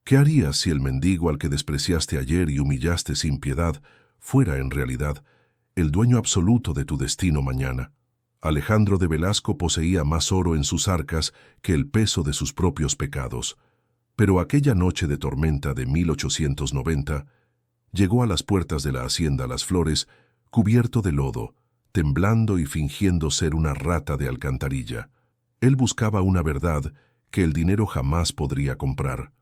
¿Qué harías si el mendigo al que despreciaste ayer y humillaste sin piedad fuera, en realidad, el dueño absoluto de tu destino mañana? Alejandro de Velasco poseía más oro en sus arcas que el peso de sus propios pecados. Pero aquella noche de tormenta de 1890 llegó a las puertas de la hacienda Las Flores, cubierto de lodo, temblando y fingiendo ser una rata de alcantarilla. Él buscaba una verdad que el dinero jamás podría comprar.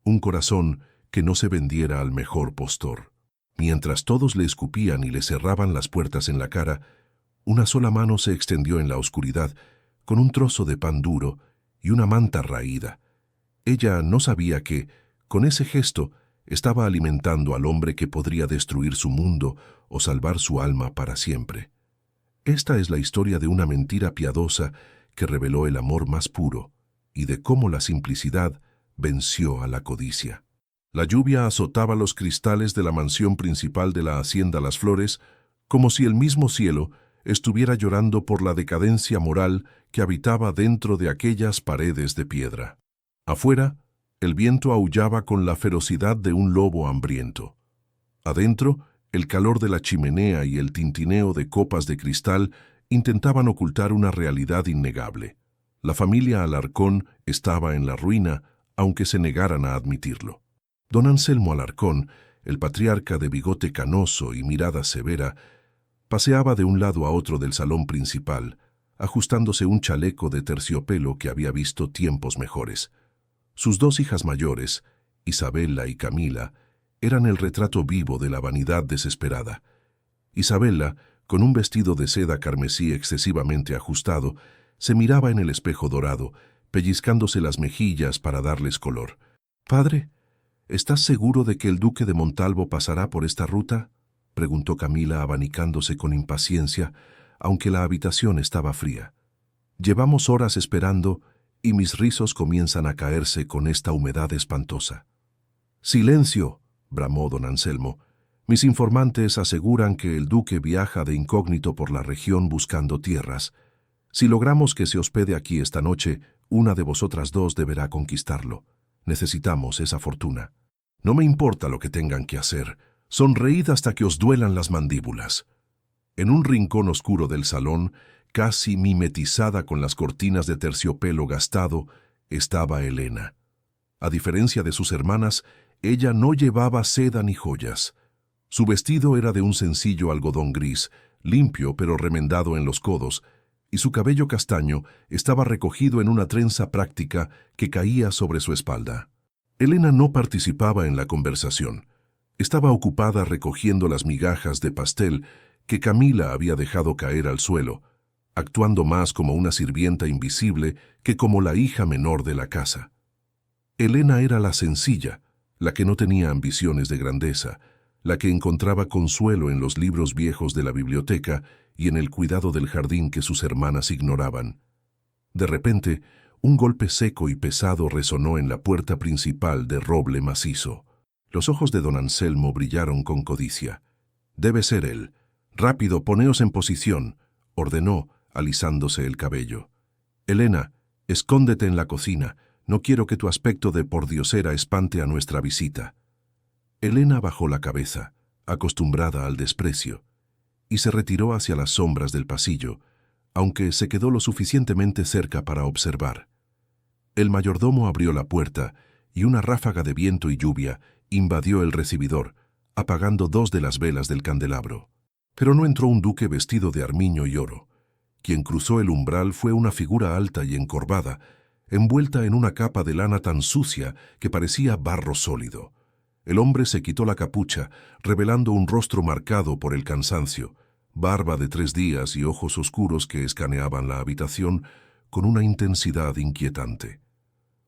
Un corazón que no se vendiera al mejor postor. Mientras todos le escupían y le cerraban las puertas en la cara, una sola mano se extendió en la oscuridad, con un trozo de pan duro y una manta raída. Ella no sabía que, con ese gesto, estaba alimentando al hombre que podría destruir su mundo o salvar su alma para siempre. Esta es la historia de una mentira piadosa que reveló el amor más puro y de cómo la simplicidad venció a la codicia. La lluvia azotaba los cristales de la mansión principal de la hacienda Las Flores, como si el mismo cielo estuviera llorando por la decadencia moral que habitaba dentro de aquellas paredes de piedra. Afuera, el viento aullaba con la ferocidad de un lobo hambriento. Adentro, el calor de la chimenea y el tintineo de copas de cristal intentaban ocultar una realidad innegable. La familia Alarcón estaba en la ruina, aunque se negaran a admitirlo. Don Anselmo Alarcón, el patriarca de bigote canoso y mirada severa, paseaba de un lado a otro del salón principal, ajustándose un chaleco de terciopelo que había visto tiempos mejores. Sus dos hijas mayores, Isabela y Camila, eran el retrato vivo de la vanidad desesperada. Isabela, con un vestido de seda carmesí excesivamente ajustado, se miraba en el espejo dorado, pellizcándose las mejillas para darles color. «Padre, ¿estás seguro de que el duque de Montalvo pasará por esta ruta?», preguntó Camila abanicándose con impaciencia, aunque la habitación estaba fría. «Llevamos horas esperando y mis rizos comienzan a caerse con esta humedad espantosa». «¡Silencio!», bramó don Anselmo. «Mis informantes aseguran que el duque viaja de incógnito por la región buscando tierras. Si logramos que se hospede aquí esta noche, una de vosotras dos deberá conquistarlo. Necesitamos esa fortuna. No me importa lo que tengan que hacer. Sonreíd hasta que os duelan las mandíbulas». En un rincón oscuro del salón, casi mimetizada con las cortinas de terciopelo gastado, estaba Elena. A diferencia de sus hermanas, ella no llevaba seda ni joyas. Su vestido era de un sencillo algodón gris, limpio pero remendado en los codos, y su cabello castaño estaba recogido en una trenza práctica que caía sobre su espalda. Elena no participaba en la conversación. Estaba ocupada recogiendo las migajas de pastel que Camila había dejado caer al suelo, actuando más como una sirvienta invisible que como la hija menor de la casa. Elena era la sencilla, la que no tenía ambiciones de grandeza, la que encontraba consuelo en los libros viejos de la biblioteca y en el cuidado del jardín que sus hermanas ignoraban. De repente, un golpe seco y pesado resonó en la puerta principal de roble macizo. Los ojos de don Anselmo brillaron con codicia. «Debe ser él. Rápido, poneos en posición», ordenó, alisándose el cabello. «Elena, escóndete en la cocina. No quiero que tu aspecto de pordiosera espante a nuestra visita». Elena bajó la cabeza, acostumbrada al desprecio, y se retiró hacia las sombras del pasillo, aunque se quedó lo suficientemente cerca para observar. El mayordomo abrió la puerta y una ráfaga de viento y lluvia invadió el recibidor, apagando 2 de las velas del candelabro. Pero no entró un duque vestido de armiño y oro. Quien cruzó el umbral fue una figura alta y encorvada, envuelta en una capa de lana tan sucia que parecía barro sólido. El hombre se quitó la capucha, revelando un rostro marcado por el cansancio, barba de 3 días y ojos oscuros que escaneaban la habitación con una intensidad inquietante.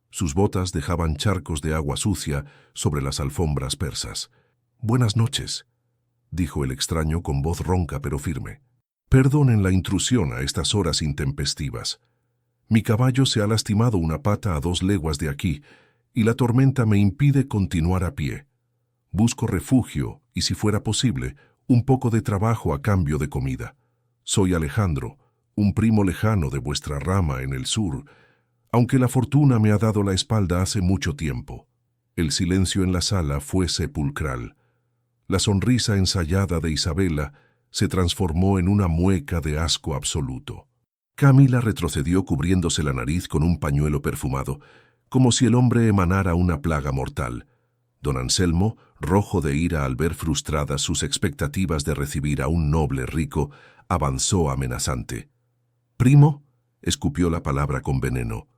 Sus botas dejaban charcos de agua sucia sobre las alfombras persas. «Buenas noches», dijo el extraño con voz ronca pero firme. «Perdonen la intrusión a estas horas intempestivas. Mi caballo se ha lastimado una pata a 2 leguas de aquí, y la tormenta me impide continuar a pie. Busco refugio y, si fuera posible, un poco de trabajo a cambio de comida. Soy Alejandro, un primo lejano de vuestra rama en el sur, aunque la fortuna me ha dado la espalda hace mucho tiempo». El silencio en la sala fue sepulcral. La sonrisa ensayada de Isabela se transformó en una mueca de asco absoluto. Camila retrocedió cubriéndose la nariz con un pañuelo perfumado, como si el hombre emanara una plaga mortal. Don Anselmo, rojo de ira al ver frustradas sus expectativas de recibir a un noble rico, avanzó amenazante. «¿Primo?», escupió la palabra con veneno.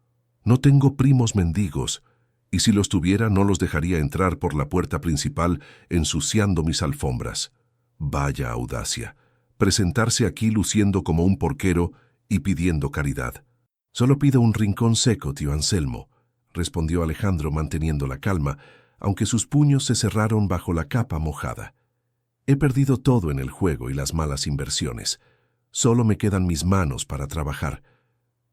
«No tengo primos mendigos, y si los tuviera no los dejaría entrar por la puerta principal ensuciando mis alfombras. Vaya audacia, presentarse aquí luciendo como un porquero y pidiendo caridad». «Solo pido un rincón seco, tío Anselmo», respondió Alejandro manteniendo la calma, aunque sus puños se cerraron bajo la capa mojada. «He perdido todo en el juego y las malas inversiones. Solo me quedan mis manos para trabajar».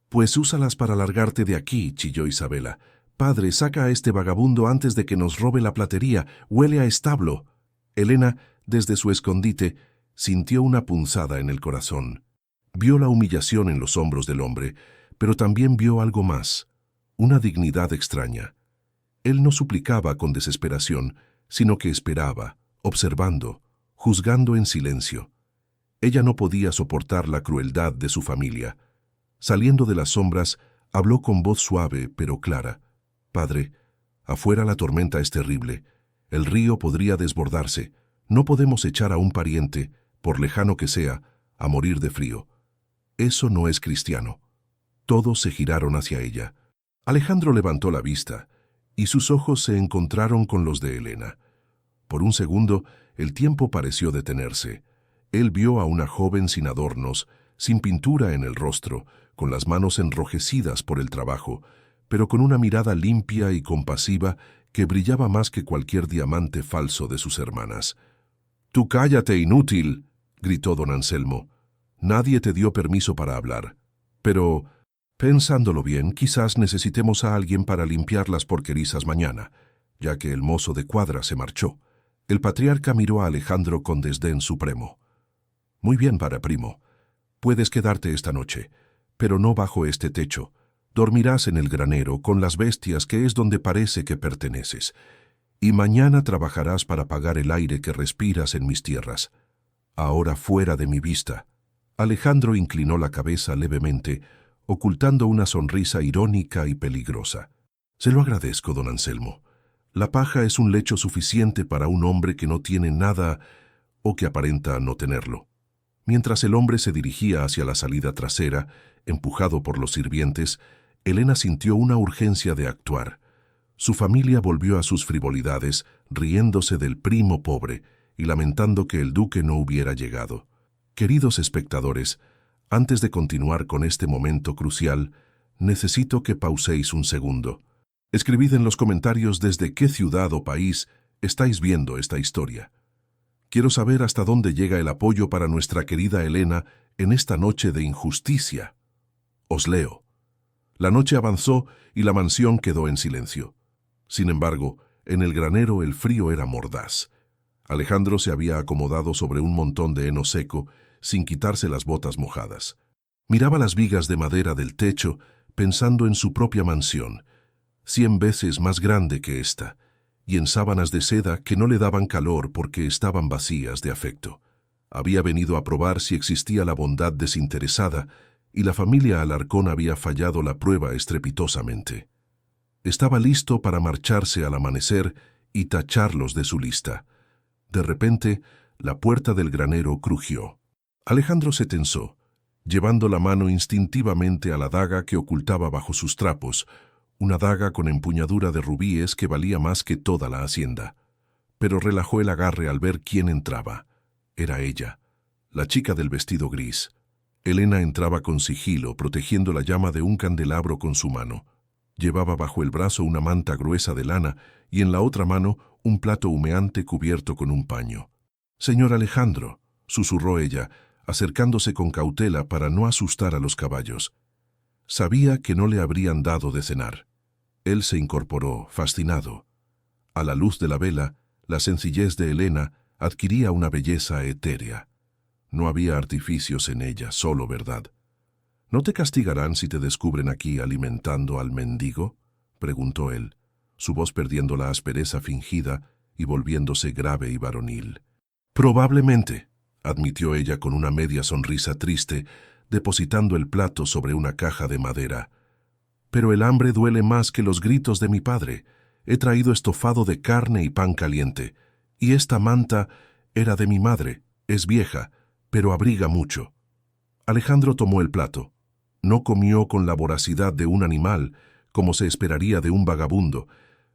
«Pues úsalas para largarte de aquí», chilló Isabela. «Padre, saca a este vagabundo antes de que nos robe la platería. Huele a establo». Elena, desde su escondite, sintió una punzada en el corazón. Vio la humillación en los hombros del hombre, pero también vio algo más, una dignidad extraña. Él no suplicaba con desesperación, sino que esperaba, observando, juzgando en silencio. Ella no podía soportar la crueldad de su familia. Saliendo de las sombras, habló con voz suave pero clara. «Padre, afuera la tormenta es terrible. El río podría desbordarse. No podemos echar a un pariente, por lejano que sea, a morir de frío. Eso no es cristiano». Todos se giraron hacia ella. Alejandro levantó la vista, y sus ojos se encontraron con los de Elena. Por un segundo, el tiempo pareció detenerse. Él vio a una joven sin adornos, sin pintura en el rostro, con las manos enrojecidas por el trabajo, pero con una mirada limpia y compasiva que brillaba más que cualquier diamante falso de sus hermanas. «Tú cállate, inútil», gritó don Anselmo. «Nadie te dio permiso para hablar. Pero, pensándolo bien, quizás necesitemos a alguien para limpiar las porquerizas mañana, ya que el mozo de cuadra se marchó». El patriarca miró a Alejandro con desdén supremo. «Muy bien, primo. Puedes quedarte esta noche, pero no bajo este techo. Dormirás en el granero con las bestias, que es donde parece que perteneces. Y mañana trabajarás para pagar el aire que respiras en mis tierras. Ahora fuera de mi vista». Alejandro inclinó la cabeza levemente, ocultando una sonrisa irónica y peligrosa. «Se lo agradezco, don Anselmo. La paja es un lecho suficiente para un hombre que no tiene nada o que aparenta no tenerlo». Mientras el hombre se dirigía hacia la salida trasera, empujado por los sirvientes, Elena sintió una urgencia de actuar. Su familia volvió a sus frivolidades, riéndose del primo pobre y lamentando que el duque no hubiera llegado. Queridos espectadores, antes de continuar con este momento crucial, necesito que pauséis un segundo. Escribid en los comentarios desde qué ciudad o país estáis viendo esta historia. Quiero saber hasta dónde llega el apoyo para nuestra querida Elena en esta noche de injusticia. Os leo. La noche avanzó y la mansión quedó en silencio. Sin embargo, en el granero el frío era mordaz. Alejandro se había acomodado sobre un montón de heno seco, sin quitarse las botas mojadas. Miraba las vigas de madera del techo, pensando en su propia mansión, 100 veces más grande que esta, y en sábanas de seda que no le daban calor porque estaban vacías de afecto. Había venido a probar si existía la bondad desinteresada, y la familia Alarcón había fallado la prueba estrepitosamente. Estaba listo para marcharse al amanecer y tacharlos de su lista. De repente, la puerta del granero crujió. Alejandro se tensó, llevando la mano instintivamente a la daga que ocultaba bajo sus trapos, una daga con empuñadura de rubíes que valía más que toda la hacienda. Pero relajó el agarre al ver quién entraba. Era ella, la chica del vestido gris. Elena entraba con sigilo, protegiendo la llama de un candelabro con su mano. Llevaba bajo el brazo una manta gruesa de lana y en la otra mano un plato humeante cubierto con un paño. «Señor Alejandro», susurró ella, acercándose con cautela para no asustar a los caballos. Sabía que no le habrían dado de cenar. Él se incorporó, fascinado. A la luz de la vela, la sencillez de Elena adquiría una belleza etérea. No había artificios en ella, solo verdad. «¿No te castigarán si te descubren aquí alimentando al mendigo?», preguntó él. su voz perdiendo la aspereza fingida y volviéndose grave y varonil. Probablemente, admitió ella con una media sonrisa triste, depositando el plato sobre una caja de madera. Pero el hambre duele más que los gritos de mi padre. He traído estofado de carne y pan caliente, y esta manta era de mi madre, es vieja, pero abriga mucho. Alejandro tomó el plato. No comió con la voracidad de un animal, como se esperaría de un vagabundo,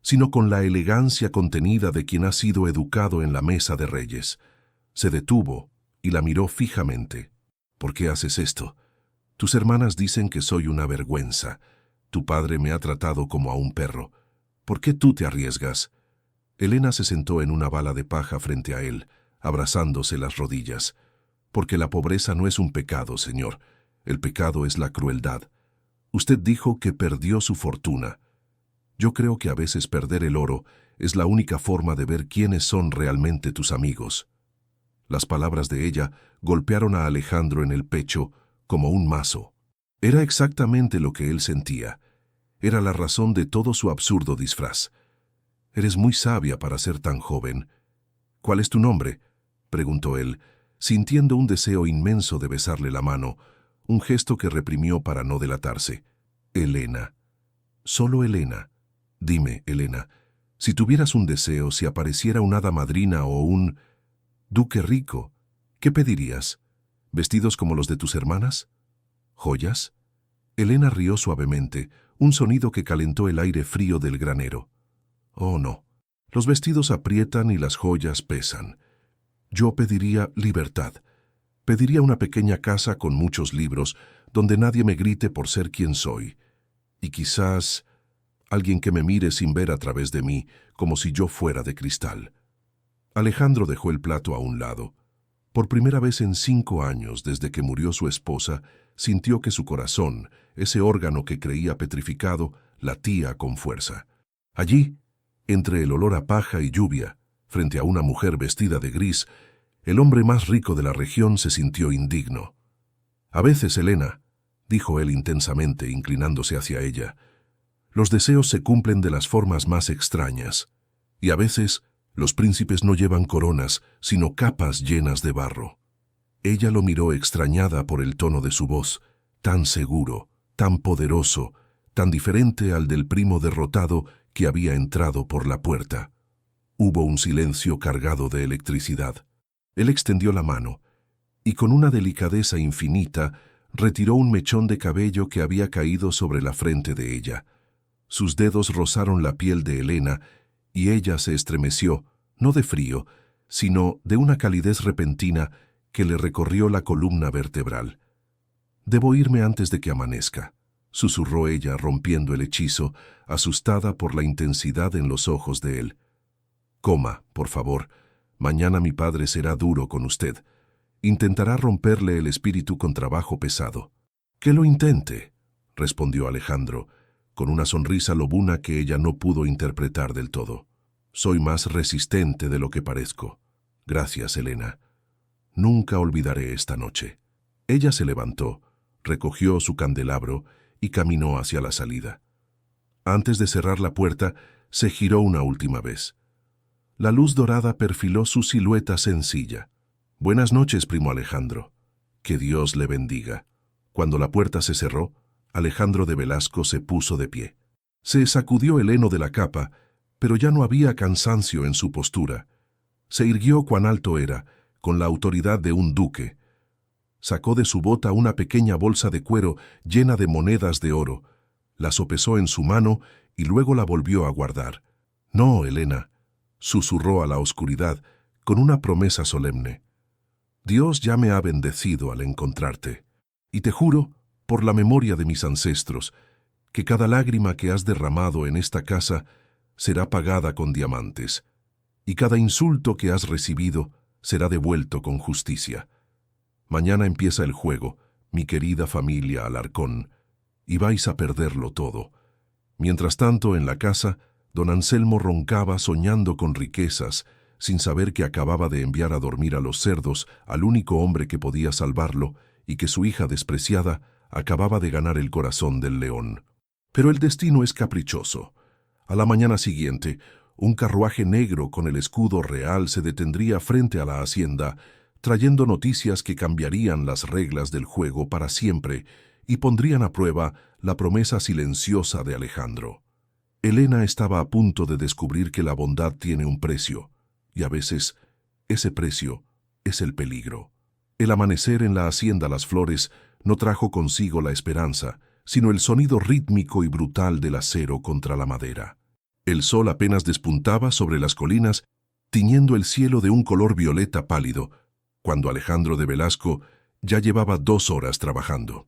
sino con la elegancia contenida de quien ha sido educado en la mesa de reyes. Se detuvo y la miró fijamente. ¿Por qué haces esto? Tus hermanas dicen que soy una vergüenza. Tu padre me ha tratado como a un perro. ¿Por qué tú te arriesgas? Elena se sentó en una bala de paja frente a él, abrazándose las rodillas. Porque la pobreza no es un pecado, señor. El pecado es la crueldad. Usted dijo que perdió su fortuna. Yo creo que a veces perder el oro es la única forma de ver quiénes son realmente tus amigos. Las palabras de ella golpearon a Alejandro en el pecho como un mazo. Era exactamente lo que él sentía. Era la razón de todo su absurdo disfraz. Eres muy sabia para ser tan joven. ¿Cuál es tu nombre?, preguntó él, sintiendo un deseo inmenso de besarle la mano, un gesto que reprimió para no delatarse. Elena. Solo Elena. Dime, Elena, si tuvieras un deseo, si apareciera una hada madrina o un duque rico, ¿qué pedirías? ¿Vestidos como los de tus hermanas? ¿Joyas? Elena rió suavemente, un sonido que calentó el aire frío del granero. Oh, no. Los vestidos aprietan y las joyas pesan. Yo pediría libertad. Pediría una pequeña casa con muchos libros, donde nadie me grite por ser quien soy. Y quizás alguien que me mire sin ver a través de mí, como si yo fuera de cristal. Alejandro dejó el plato a un lado. Por primera vez en 5 años, desde que murió su esposa, sintió que su corazón, ese órgano que creía petrificado, latía con fuerza. Allí, entre el olor a paja y lluvia, frente a una mujer vestida de gris, el hombre más rico de la región se sintió indigno. A veces, Elena, dijo él intensamente, inclinándose hacia ella, los deseos se cumplen de las formas más extrañas, y a veces los príncipes no llevan coronas, sino capas llenas de barro. Ella lo miró extrañada por el tono de su voz, tan seguro, tan poderoso, tan diferente al del primo derrotado que había entrado por la puerta. Hubo un silencio cargado de electricidad. Él extendió la mano, y con una delicadeza infinita retiró un mechón de cabello que había caído sobre la frente de ella. Sus dedos rozaron la piel de Elena, y ella se estremeció, no de frío, sino de una calidez repentina que le recorrió la columna vertebral. «Debo irme antes de que amanezca», susurró ella, rompiendo el hechizo, asustada por la intensidad en los ojos de él. «Coma, por favor. Mañana mi padre será duro con usted. Intentará romperle el espíritu con trabajo pesado». «Que lo intente», respondió Alejandro, con una sonrisa lobuna que ella no pudo interpretar del todo. «Soy más resistente de lo que parezco. Gracias, Elena. Nunca olvidaré esta noche». Ella se levantó, recogió su candelabro y caminó hacia la salida. Antes de cerrar la puerta, se giró una última vez. La luz dorada perfiló su silueta sencilla. «Buenas noches, primo Alejandro. Que Dios le bendiga». Cuando la puerta se cerró, Alejandro de Velasco se puso de pie. Se sacudió el heno de la capa, pero ya no había cansancio en su postura. Se irguió cuán alto era, con la autoridad de un duque. Sacó de su bota una pequeña bolsa de cuero llena de monedas de oro, la sopesó en su mano y luego la volvió a guardar. «No, Elena», susurró a la oscuridad, con una promesa solemne. «Dios ya me ha bendecido al encontrarte, y te juro, por la memoria de mis ancestros, que cada lágrima que has derramado en esta casa será pagada con diamantes, y cada insulto que has recibido será devuelto con justicia. Mañana empieza el juego, mi querida familia Alarcón, y vais a perderlo todo». Mientras tanto, en la casa, don Anselmo roncaba soñando con riquezas, sin saber que acababa de enviar a dormir a los cerdos al único hombre que podía salvarlo y que su hija despreciada acababa de ganar el corazón del león. Pero el destino es caprichoso. A la mañana siguiente, un carruaje negro con el escudo real se detendría frente a la hacienda, trayendo noticias que cambiarían las reglas del juego para siempre y pondrían a prueba la promesa silenciosa de Alejandro. Elena estaba a punto de descubrir que la bondad tiene un precio, y a veces ese precio es el peligro. El amanecer en la hacienda Las Flores no trajo consigo la esperanza, sino el sonido rítmico y brutal del acero contra la madera. El sol apenas despuntaba sobre las colinas, tiñendo el cielo de un color violeta pálido, cuando Alejandro de Velasco ya llevaba 2 horas trabajando.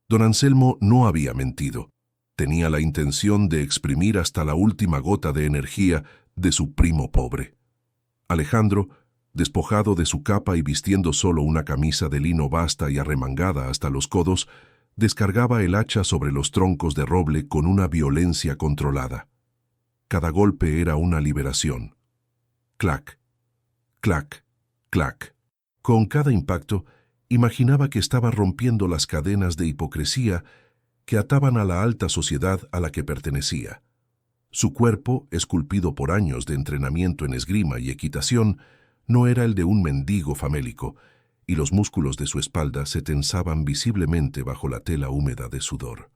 Don Anselmo no había mentido. Tenía la intención de exprimir hasta la última gota de energía de su primo pobre. Alejandro, despojado de su capa y vistiendo solo una camisa de lino basta y arremangada hasta los codos, descargaba el hacha sobre los troncos de roble con una violencia controlada. Cada golpe era una liberación. Clac, clac, clac. Con cada impacto, imaginaba que estaba rompiendo las cadenas de hipocresía que ataban a la alta sociedad a la que pertenecía. Su cuerpo, esculpido por años de entrenamiento en esgrima y equitación, no era el de un mendigo famélico, y los músculos de su espalda se tensaban visiblemente bajo la tela húmeda de sudor.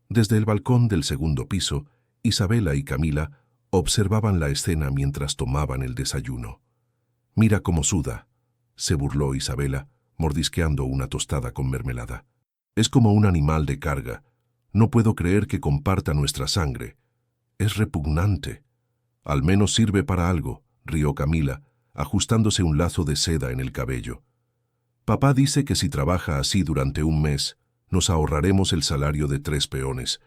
Desde el balcón del segundo piso, Isabela y Camila observaban la escena mientras tomaban el desayuno. «Mira cómo suda», se burló Isabela, mordisqueando una tostada con mermelada. «Es como un animal de carga. No puedo creer que comparta nuestra sangre. Es repugnante». «Al menos sirve para algo», rió Camila, ajustándose un lazo de seda en el cabello. «Papá dice que si trabaja así durante un mes, nos ahorraremos el salario de 3 peones.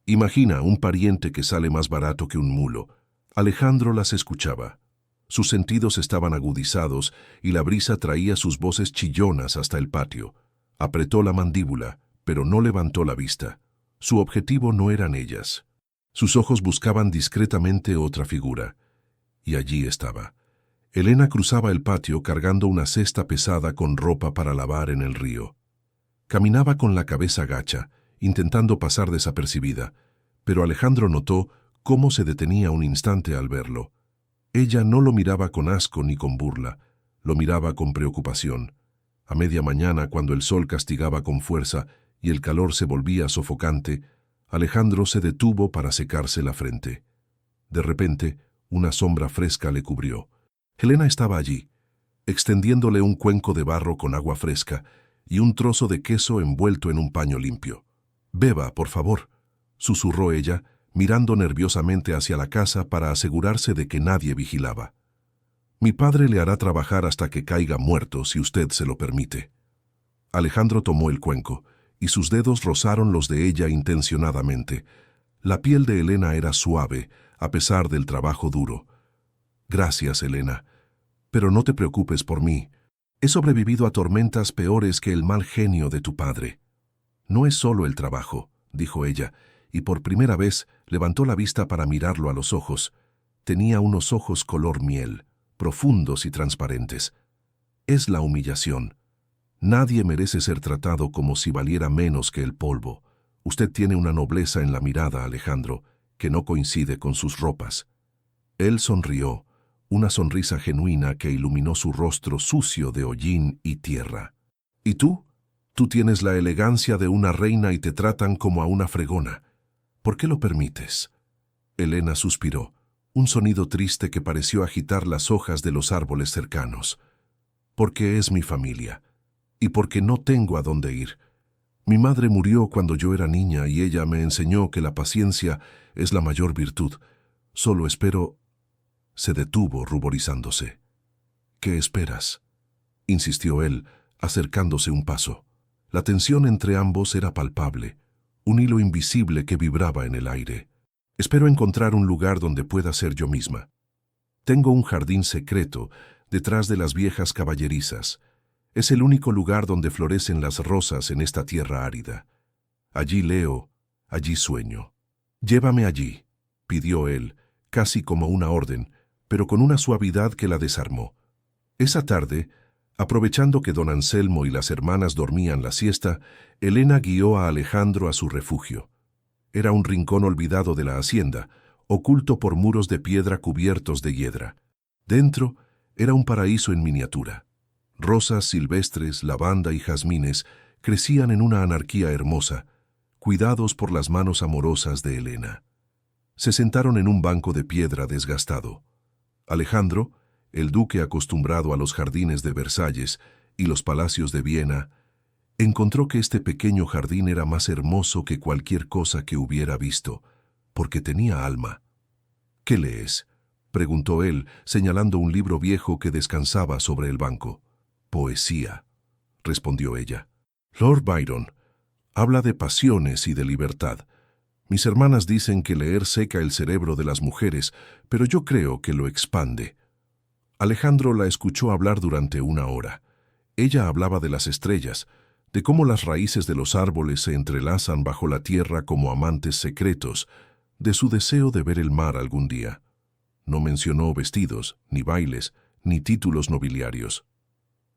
Imagina un pariente que sale más barato que un mulo». Alejandro las escuchaba. Sus sentidos estaban agudizados y la brisa traía sus voces chillonas hasta el patio. Apretó la mandíbula, pero no levantó la vista. Su objetivo no eran ellas. Sus ojos buscaban discretamente otra figura. Y allí estaba. Elena cruzaba el patio cargando una cesta pesada con ropa para lavar en el río. Caminaba con la cabeza gacha, intentando pasar desapercibida, pero Alejandro notó cómo se detenía un instante al verlo. Ella no lo miraba con asco ni con burla, lo miraba con preocupación. A media mañana, cuando el sol castigaba con fuerza y el calor se volvía sofocante, Alejandro se detuvo para secarse la frente. De repente, una sombra fresca le cubrió. Elena estaba allí, extendiéndole un cuenco de barro con agua fresca y un trozo de queso envuelto en un paño limpio. «Beba, por favor», susurró ella, mirando nerviosamente hacia la casa para asegurarse de que nadie vigilaba. «Mi padre le hará trabajar hasta que caiga muerto, si usted se lo permite». Alejandro tomó el cuenco, y sus dedos rozaron los de ella intencionadamente. La piel de Elena era suave, a pesar del trabajo duro. «Gracias, Elena. Pero no te preocupes por mí. He sobrevivido a tormentas peores que el mal genio de tu padre». «No es solo el trabajo», dijo ella, y por primera vez levantó la vista para mirarlo a los ojos. Tenía unos ojos color miel, profundos y transparentes. «Es la humillación. Nadie merece ser tratado como si valiera menos que el polvo. Usted tiene una nobleza en la mirada, Alejandro, que no coincide con sus ropas». Él sonrió, una sonrisa genuina que iluminó su rostro sucio de hollín y tierra. «¿Y tú? Tú tienes la elegancia de una reina y te tratan como a una fregona. ¿Por qué lo permites?». Elena suspiró, un sonido triste que pareció agitar las hojas de los árboles cercanos. «Porque es mi familia, y porque no tengo a dónde ir. Mi madre murió cuando yo era niña y ella me enseñó que la paciencia es la mayor virtud. Solo espero...». Se detuvo, ruborizándose. «¿Qué esperas?», insistió él, acercándose un paso. La tensión entre ambos era palpable, un hilo invisible que vibraba en el aire. «Espero encontrar un lugar donde pueda ser yo misma. Tengo un jardín secreto detrás de las viejas caballerizas. Es el único lugar donde florecen las rosas en esta tierra árida. Allí leo, allí sueño. Llévame allí», pidió él, casi como una orden, pero con una suavidad que la desarmó. Esa tarde, aprovechando que don Anselmo y las hermanas dormían la siesta, Elena guió a Alejandro a su refugio. Era un rincón olvidado de la hacienda, oculto por muros de piedra cubiertos de hiedra. Dentro era un paraíso en miniatura. Rosas silvestres, lavanda y jazmines crecían en una anarquía hermosa, cuidados por las manos amorosas de Helena. Se sentaron en un banco de piedra desgastado. Alejandro, el duque acostumbrado a los jardines de Versalles y los palacios de Viena, encontró que este pequeño jardín era más hermoso que cualquier cosa que hubiera visto, porque tenía alma. «¿Qué lees?», preguntó él, señalando un libro viejo que descansaba sobre el banco. «Poesía», respondió ella. «Lord Byron habla de pasiones y de libertad. Mis hermanas dicen que leer seca el cerebro de las mujeres, pero yo creo que lo expande». Alejandro la escuchó hablar durante una hora. Ella hablaba de las estrellas, de cómo las raíces de los árboles se entrelazan bajo la tierra como amantes secretos, de su deseo de ver el mar algún día. No mencionó vestidos, ni bailes, ni títulos nobiliarios.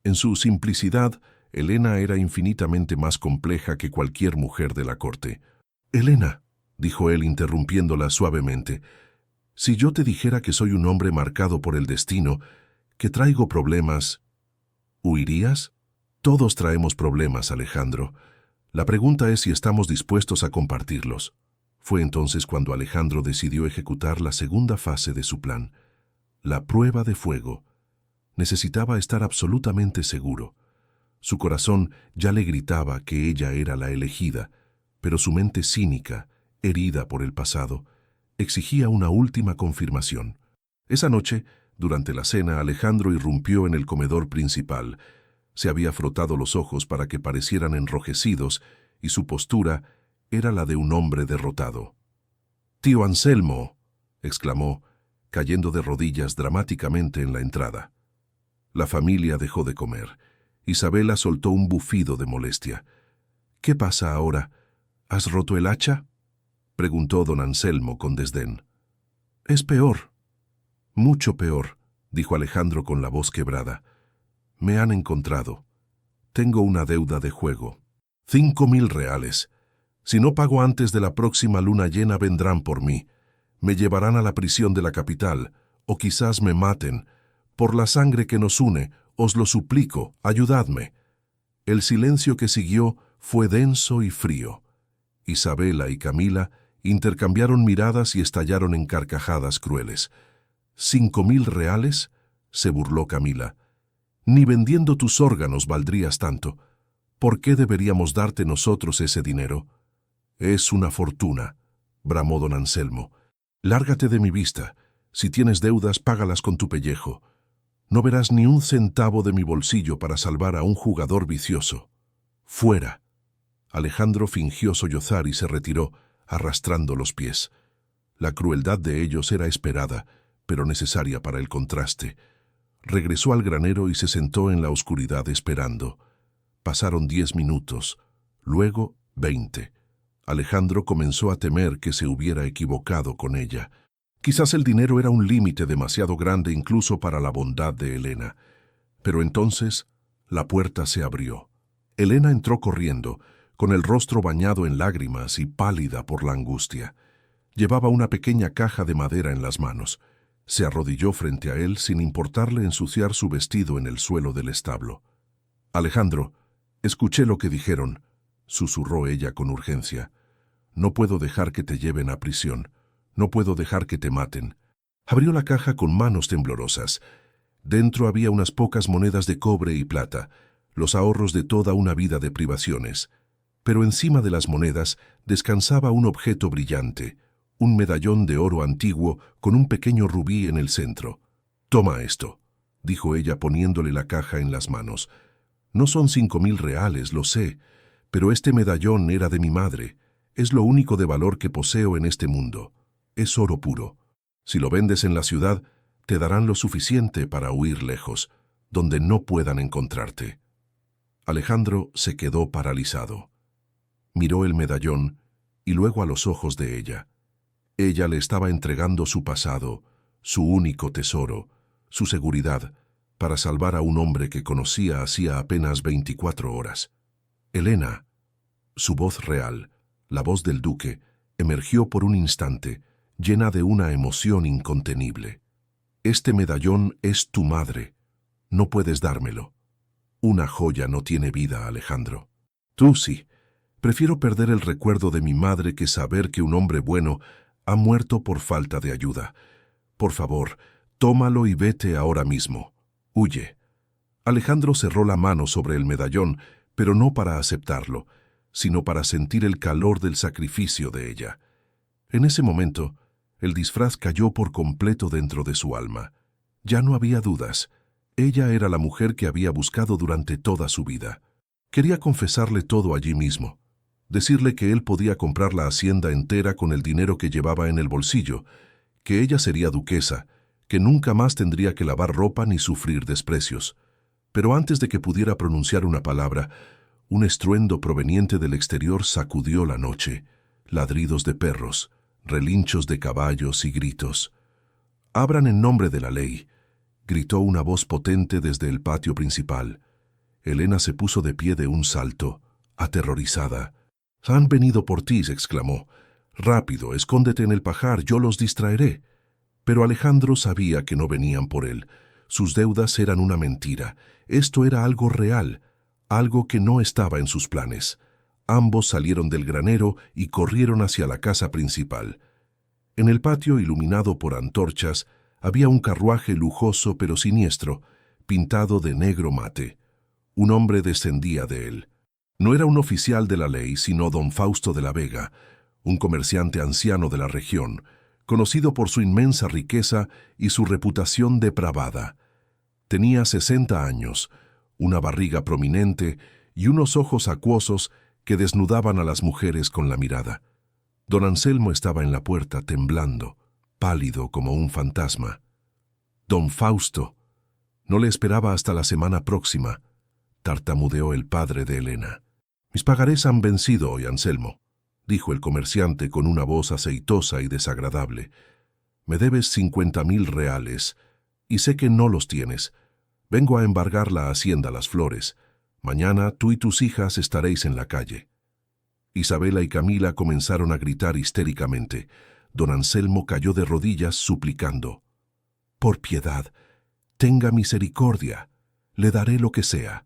En su simplicidad, Helena era infinitamente más compleja que cualquier mujer de la corte. «Helena», dijo él interrumpiéndola suavemente, «si yo te dijera que soy un hombre marcado por el destino, que traigo problemas, ¿huirías?» «Todos traemos problemas, Alejandro. La pregunta es si estamos dispuestos a compartirlos». Fue entonces cuando Alejandro decidió ejecutar la segunda fase de su plan, la prueba de fuego. Necesitaba estar absolutamente seguro. Su corazón ya le gritaba que ella era la elegida, pero su mente cínica, herida por el pasado, exigía una última confirmación. Esa noche, durante la cena, Alejandro irrumpió en el comedor principal. Se había frotado los ojos para que parecieran enrojecidos y su postura era la de un hombre derrotado. «Tío Anselmo», exclamó, cayendo de rodillas dramáticamente en la entrada. La familia dejó de comer. Isabela soltó un bufido de molestia. «¿Qué pasa ahora? ¿Has roto el hacha?», preguntó don Anselmo con desdén. «Es peor, mucho peor», dijo Alejandro con la voz quebrada. «Me han encontrado. Tengo una deuda de juego. 5.000 reales. Si no pago antes de la próxima luna llena, vendrán por mí. Me llevarán a la prisión de la capital, o quizás me maten. Por la sangre que nos une, os lo suplico, ayudadme». El silencio que siguió fue denso y frío. Isabela y Camila intercambiaron miradas y estallaron en carcajadas crueles. «¿5.000 reales?», se burló Camila. «Ni vendiendo tus órganos valdrías tanto. ¿Por qué deberíamos darte nosotros ese dinero?». «Es una fortuna», bramó don Anselmo. «Lárgate de mi vista. Si tienes deudas, págalas con tu pellejo. No verás ni un centavo de mi bolsillo para salvar a un jugador vicioso. Fuera». Alejandro fingió sollozar y se retiró, arrastrando los pies. La crueldad de ellos era esperada, pero necesaria para el contraste. Regresó al granero y se sentó en la oscuridad esperando. Pasaron 10 minutos, luego 20. Alejandro comenzó a temer que se hubiera equivocado con ella. Quizás el dinero era un límite demasiado grande incluso para la bondad de Helena. Pero entonces la puerta se abrió. Helena entró corriendo, con el rostro bañado en lágrimas y pálida por la angustia. Llevaba una pequeña caja de madera en las manos. Se arrodilló frente a él sin importarle ensuciar su vestido en el suelo del establo. «Alejandro, escuché lo que dijeron», susurró ella con urgencia. «No puedo dejar que te lleven a prisión. No puedo dejar que te maten». Abrió la caja con manos temblorosas. Dentro había unas pocas monedas de cobre y plata, los ahorros de toda una vida de privaciones. Pero encima de las monedas descansaba un objeto brillante, un medallón de oro antiguo con un pequeño rubí en el centro. «Toma esto», dijo ella poniéndole la caja en las manos. «No son 5.000 reales, lo sé, pero este medallón era de mi madre. Es lo único de valor que poseo en este mundo. Es oro puro. Si lo vendes en la ciudad, te darán lo suficiente para huir lejos, donde no puedan encontrarte». Alejandro se quedó paralizado. Miró el medallón y luego a los ojos de ella. Ella le estaba entregando su pasado, su único tesoro, su seguridad, para salvar a un hombre que conocía hacía apenas 24 horas. «Helena». Su voz real, la voz del duque, emergió por un instante, llena de una emoción incontenible. Este medallón es tu madre. No puedes dármelo. Una joya no tiene vida, Alejandro. Tú sí. Prefiero perder el recuerdo de mi madre que saber que un hombre bueno ha muerto por falta de ayuda. Por favor, tómalo y vete ahora mismo. Huye. Alejandro cerró la mano sobre el medallón, pero no para aceptarlo, sino para sentir el calor del sacrificio de ella. En ese momento, el disfraz cayó por completo dentro de su alma. Ya no había dudas. Ella era la mujer que había buscado durante toda su vida. Quería confesarle todo allí mismo. Decirle que él podía comprar la hacienda entera con el dinero que llevaba en el bolsillo, que ella sería duquesa, que nunca más tendría que lavar ropa ni sufrir desprecios. Pero antes de que pudiera pronunciar una palabra, un estruendo proveniente del exterior sacudió la noche. Ladridos de perros, relinchos de caballos y gritos. «Abran en nombre de la ley», gritó una voz potente desde el patio principal. Elena se puso de pie de un salto, aterrorizada. «Han venido por ti», exclamó. «Rápido, escóndete en el pajar, yo los distraeré». Pero Alejandro sabía que no venían por él. Sus deudas eran una mentira. Esto era algo real, algo que no estaba en sus planes. Ambos salieron del granero y corrieron hacia la casa principal. En el patio, iluminado por antorchas, había un carruaje lujoso pero siniestro, pintado de negro mate. Un hombre descendía de él. No era un oficial de la ley, sino don Fausto de la Vega, un comerciante anciano de la región, conocido por su inmensa riqueza y su reputación depravada. Tenía 60 años, una barriga prominente y unos ojos acuosos que desnudaban a las mujeres con la mirada. Don Anselmo estaba en la puerta temblando, pálido como un fantasma. «Don Fausto, no le esperaba hasta la semana próxima», tartamudeó el padre de Elena. «Mis pagarés han vencido hoy, Anselmo», dijo el comerciante con una voz aceitosa y desagradable. «Me debes 50,000 reales, y sé que no los tienes. Vengo a embargar la hacienda Las Flores. Mañana tú y tus hijas estaréis en la calle». Isabela y Camila comenzaron a gritar histéricamente. Don Anselmo cayó de rodillas suplicando. «Por piedad, tenga misericordia, le daré lo que sea».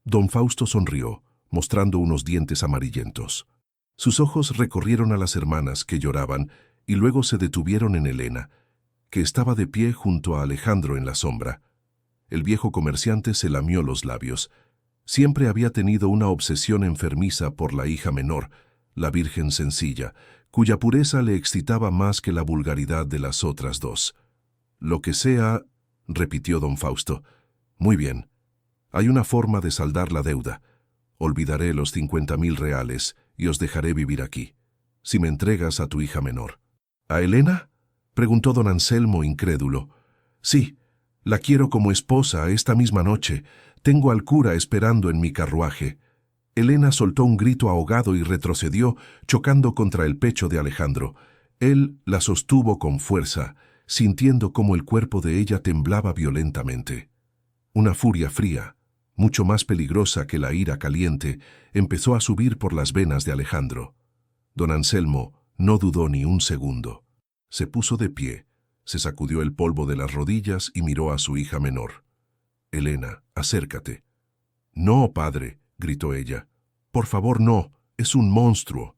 Don Fausto sonrió, mostrando unos dientes amarillentos. Sus ojos recorrieron a las hermanas que lloraban y luego se detuvieron en Elena, que estaba de pie junto a Alejandro en la sombra. El viejo comerciante se lamió los labios. Siempre había tenido una obsesión enfermiza por la hija menor, la Virgen sencilla, cuya pureza le excitaba más que la vulgaridad de las otras dos. «Lo que sea», repitió don Fausto. «Muy bien. Hay una forma de saldar la deuda. Olvidaré los 50,000 reales y os dejaré vivir aquí, si me entregas a tu hija menor». «¿A Elena?», preguntó don Anselmo incrédulo. «Sí, la quiero como esposa esta misma noche. Tengo al cura esperando en mi carruaje». Elena soltó un grito ahogado y retrocedió, chocando contra el pecho de Alejandro. Él la sostuvo con fuerza, sintiendo cómo el cuerpo de ella temblaba violentamente. Una furia fría, mucho más peligrosa que la ira caliente, empezó a subir por las venas de Alejandro. Don Anselmo no dudó ni un segundo. Se puso de pie, se sacudió el polvo de las rodillas y miró a su hija menor. «Elena, acércate». «No, padre», gritó ella. «Por favor, no, es un monstruo.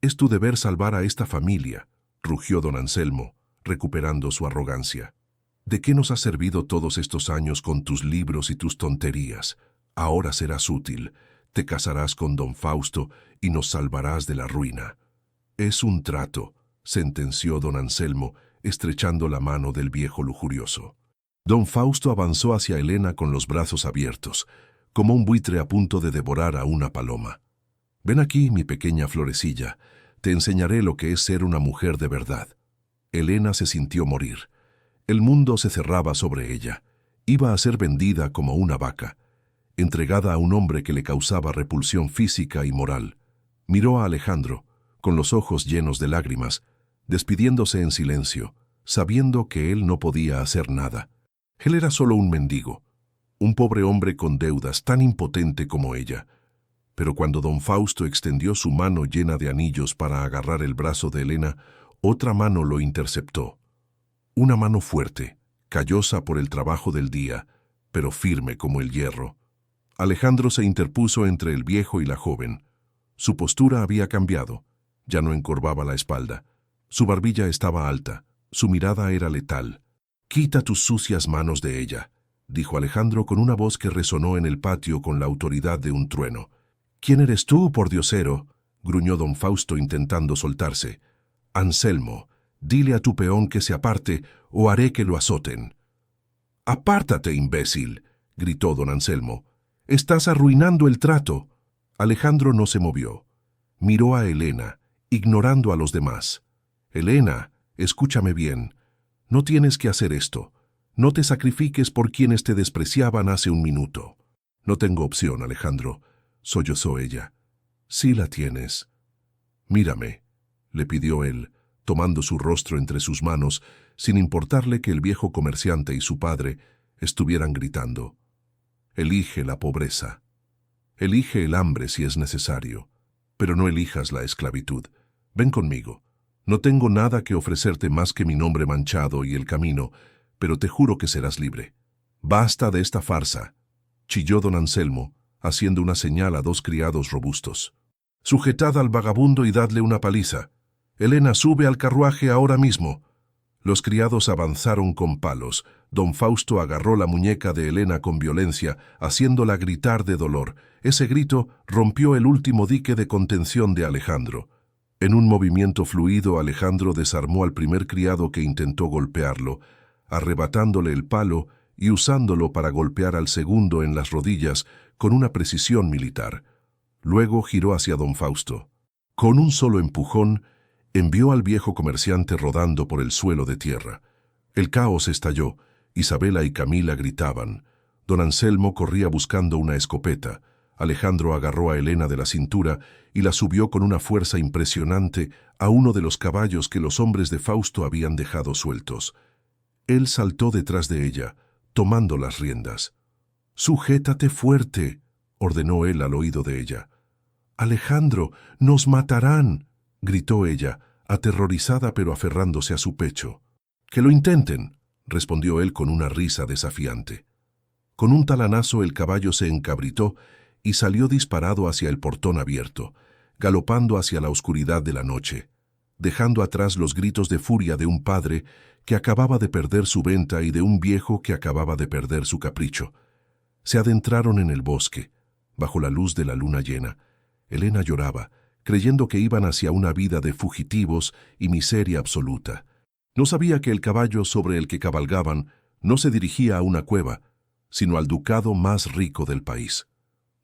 Es tu deber salvar a esta familia», rugió don Anselmo, recuperando su arrogancia. «¿De qué nos ha servido todos estos años con tus libros y tus tonterías? Ahora serás útil, te casarás con don Fausto y nos salvarás de la ruina». «Es un trato», sentenció don Anselmo, estrechando la mano del viejo lujurioso. Don Fausto avanzó hacia Elena con los brazos abiertos, como un buitre a punto de devorar a una paloma. «Ven aquí, mi pequeña florecilla, te enseñaré lo que es ser una mujer de verdad». Elena se sintió morir. El mundo se cerraba sobre ella. Iba a ser vendida como una vaca, entregada a un hombre que le causaba repulsión física y moral. Miró a Alejandro, con los ojos llenos de lágrimas, despidiéndose en silencio, sabiendo que él no podía hacer nada. Él era solo un mendigo, un pobre hombre con deudas tan impotente como ella. Pero cuando don Fausto extendió su mano llena de anillos para agarrar el brazo de Elena, Otra mano lo interceptó. Una mano fuerte, callosa por el trabajo del día, pero firme como el hierro. Alejandro se interpuso entre el viejo y la joven. Su postura había cambiado. Ya no encorvaba la espalda. Su barbilla estaba alta. Su mirada era letal. «Quita tus sucias manos de ella», dijo Alejandro con una voz que resonó en el patio con la autoridad de un trueno. «¿Quién eres tú, pordiosero?», gruñó don Fausto intentando soltarse. «Anselmo, dile a tu peón que se aparte o haré que lo azoten». «Apártate, imbécil», gritó don Anselmo. «Estás arruinando el trato». Alejandro no se movió. Miró a Elena, ignorando a los demás. «Elena, escúchame bien. No tienes que hacer esto. No te sacrifiques por quienes te despreciaban hace un minuto». «No tengo opción, Alejandro», sollozó ella. «Sí la tienes». «Mírame», le pidió él, tomando su rostro entre sus manos, sin importarle que el viejo comerciante y su padre estuvieran gritando. «Elige la pobreza. Elige el hambre si es necesario, pero no elijas la esclavitud. Ven conmigo. No tengo nada que ofrecerte más que mi nombre manchado y el camino, pero te juro que serás libre». «Basta de esta farsa», chilló don Anselmo, haciendo una señal a dos criados robustos. «Sujetad al vagabundo y dadle una paliza. Elena, sube al carruaje ahora mismo». Los criados avanzaron con palos. Don Fausto agarró la muñeca de Elena con violencia, haciéndola gritar de dolor. Ese grito rompió el último dique de contención de Alejandro. En un movimiento fluido, Alejandro desarmó al primer criado que intentó golpearlo, arrebatándole el palo y usándolo para golpear al segundo en las rodillas con una precisión militar. Luego giró hacia don Fausto. Con un solo empujón, envió al viejo comerciante rodando por el suelo de tierra. El caos estalló. Isabela y Camila gritaban. Don Anselmo corría buscando una escopeta. Alejandro agarró a Elena de la cintura y la subió con una fuerza impresionante a uno de los caballos que los hombres de Fausto habían dejado sueltos. Él saltó detrás de ella, tomando las riendas. «Sujétate fuerte», ordenó él al oído de ella. «Alejandro, nos matarán», gritó ella, aterrorizada pero aferrándose a su pecho. «Que lo intenten», respondió él con una risa desafiante. Con un talanazo el caballo se encabritó y salió disparado hacia el portón abierto, galopando hacia la oscuridad de la noche, dejando atrás los gritos de furia de un padre que acababa de perder su venta y de un viejo que acababa de perder su capricho. Se adentraron en el bosque, bajo la luz de la luna llena. Elena lloraba, creyendo que iban hacia una vida de fugitivos y miseria absoluta. No sabía que el caballo sobre el que cabalgaban no se dirigía a una cueva, sino al ducado más rico del país.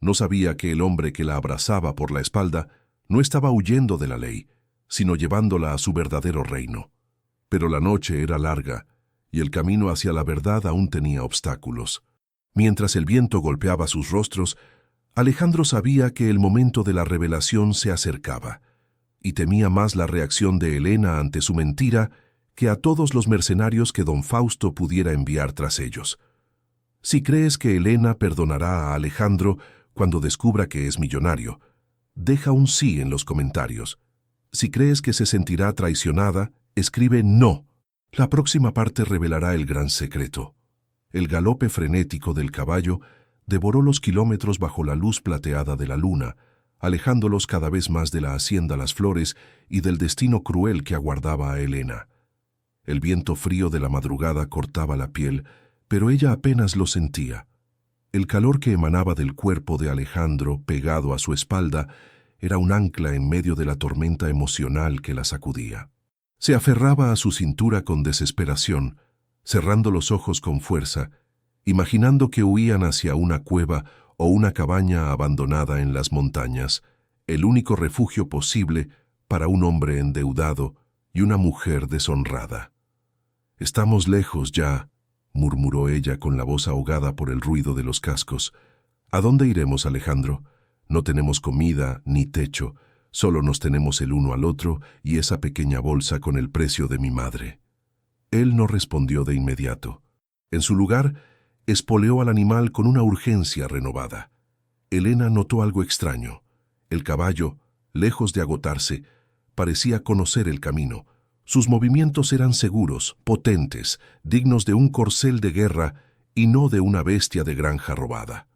No sabía que el hombre que la abrazaba por la espalda no estaba huyendo de la ley, sino llevándola a su verdadero reino. Pero la noche era larga, y el camino hacia la verdad aún tenía obstáculos. Mientras el viento golpeaba sus rostros, Alejandro sabía que el momento de la revelación se acercaba, y temía más la reacción de Elena ante su mentira que a todos los mercenarios que don Fausto pudiera enviar tras ellos. Si crees que Elena perdonará a Alejandro cuando descubra que es millonario, deja un sí en los comentarios. Si crees que se sentirá traicionada, escribe no. La próxima parte revelará el gran secreto. El galope frenético del caballo devoró los kilómetros bajo la luz plateada de la luna, alejándolos cada vez más de la hacienda Las Flores y del destino cruel que aguardaba a Elena. El viento frío de la madrugada cortaba la piel, pero ella apenas lo sentía. El calor que emanaba del cuerpo de Alejandro, pegado a su espalda, era un ancla en medio de la tormenta emocional que la sacudía. Se aferraba a su cintura con desesperación, cerrando los ojos con fuerza, imaginando que huían hacia una cueva o una cabaña abandonada en las montañas, el único refugio posible para un hombre endeudado y una mujer deshonrada. «Estamos lejos ya», murmuró ella con la voz ahogada por el ruido de los cascos. «¿A dónde iremos, Alejandro? No tenemos comida ni techo, solo nos tenemos el uno al otro y esa pequeña bolsa con el precio de mi madre». Él no respondió de inmediato. En su lugar, espoleó al animal con una urgencia renovada. Elena notó algo extraño. El caballo, lejos de agotarse, parecía conocer el camino. Sus movimientos eran seguros, potentes, dignos de un corcel de guerra y no de una bestia de granja robada.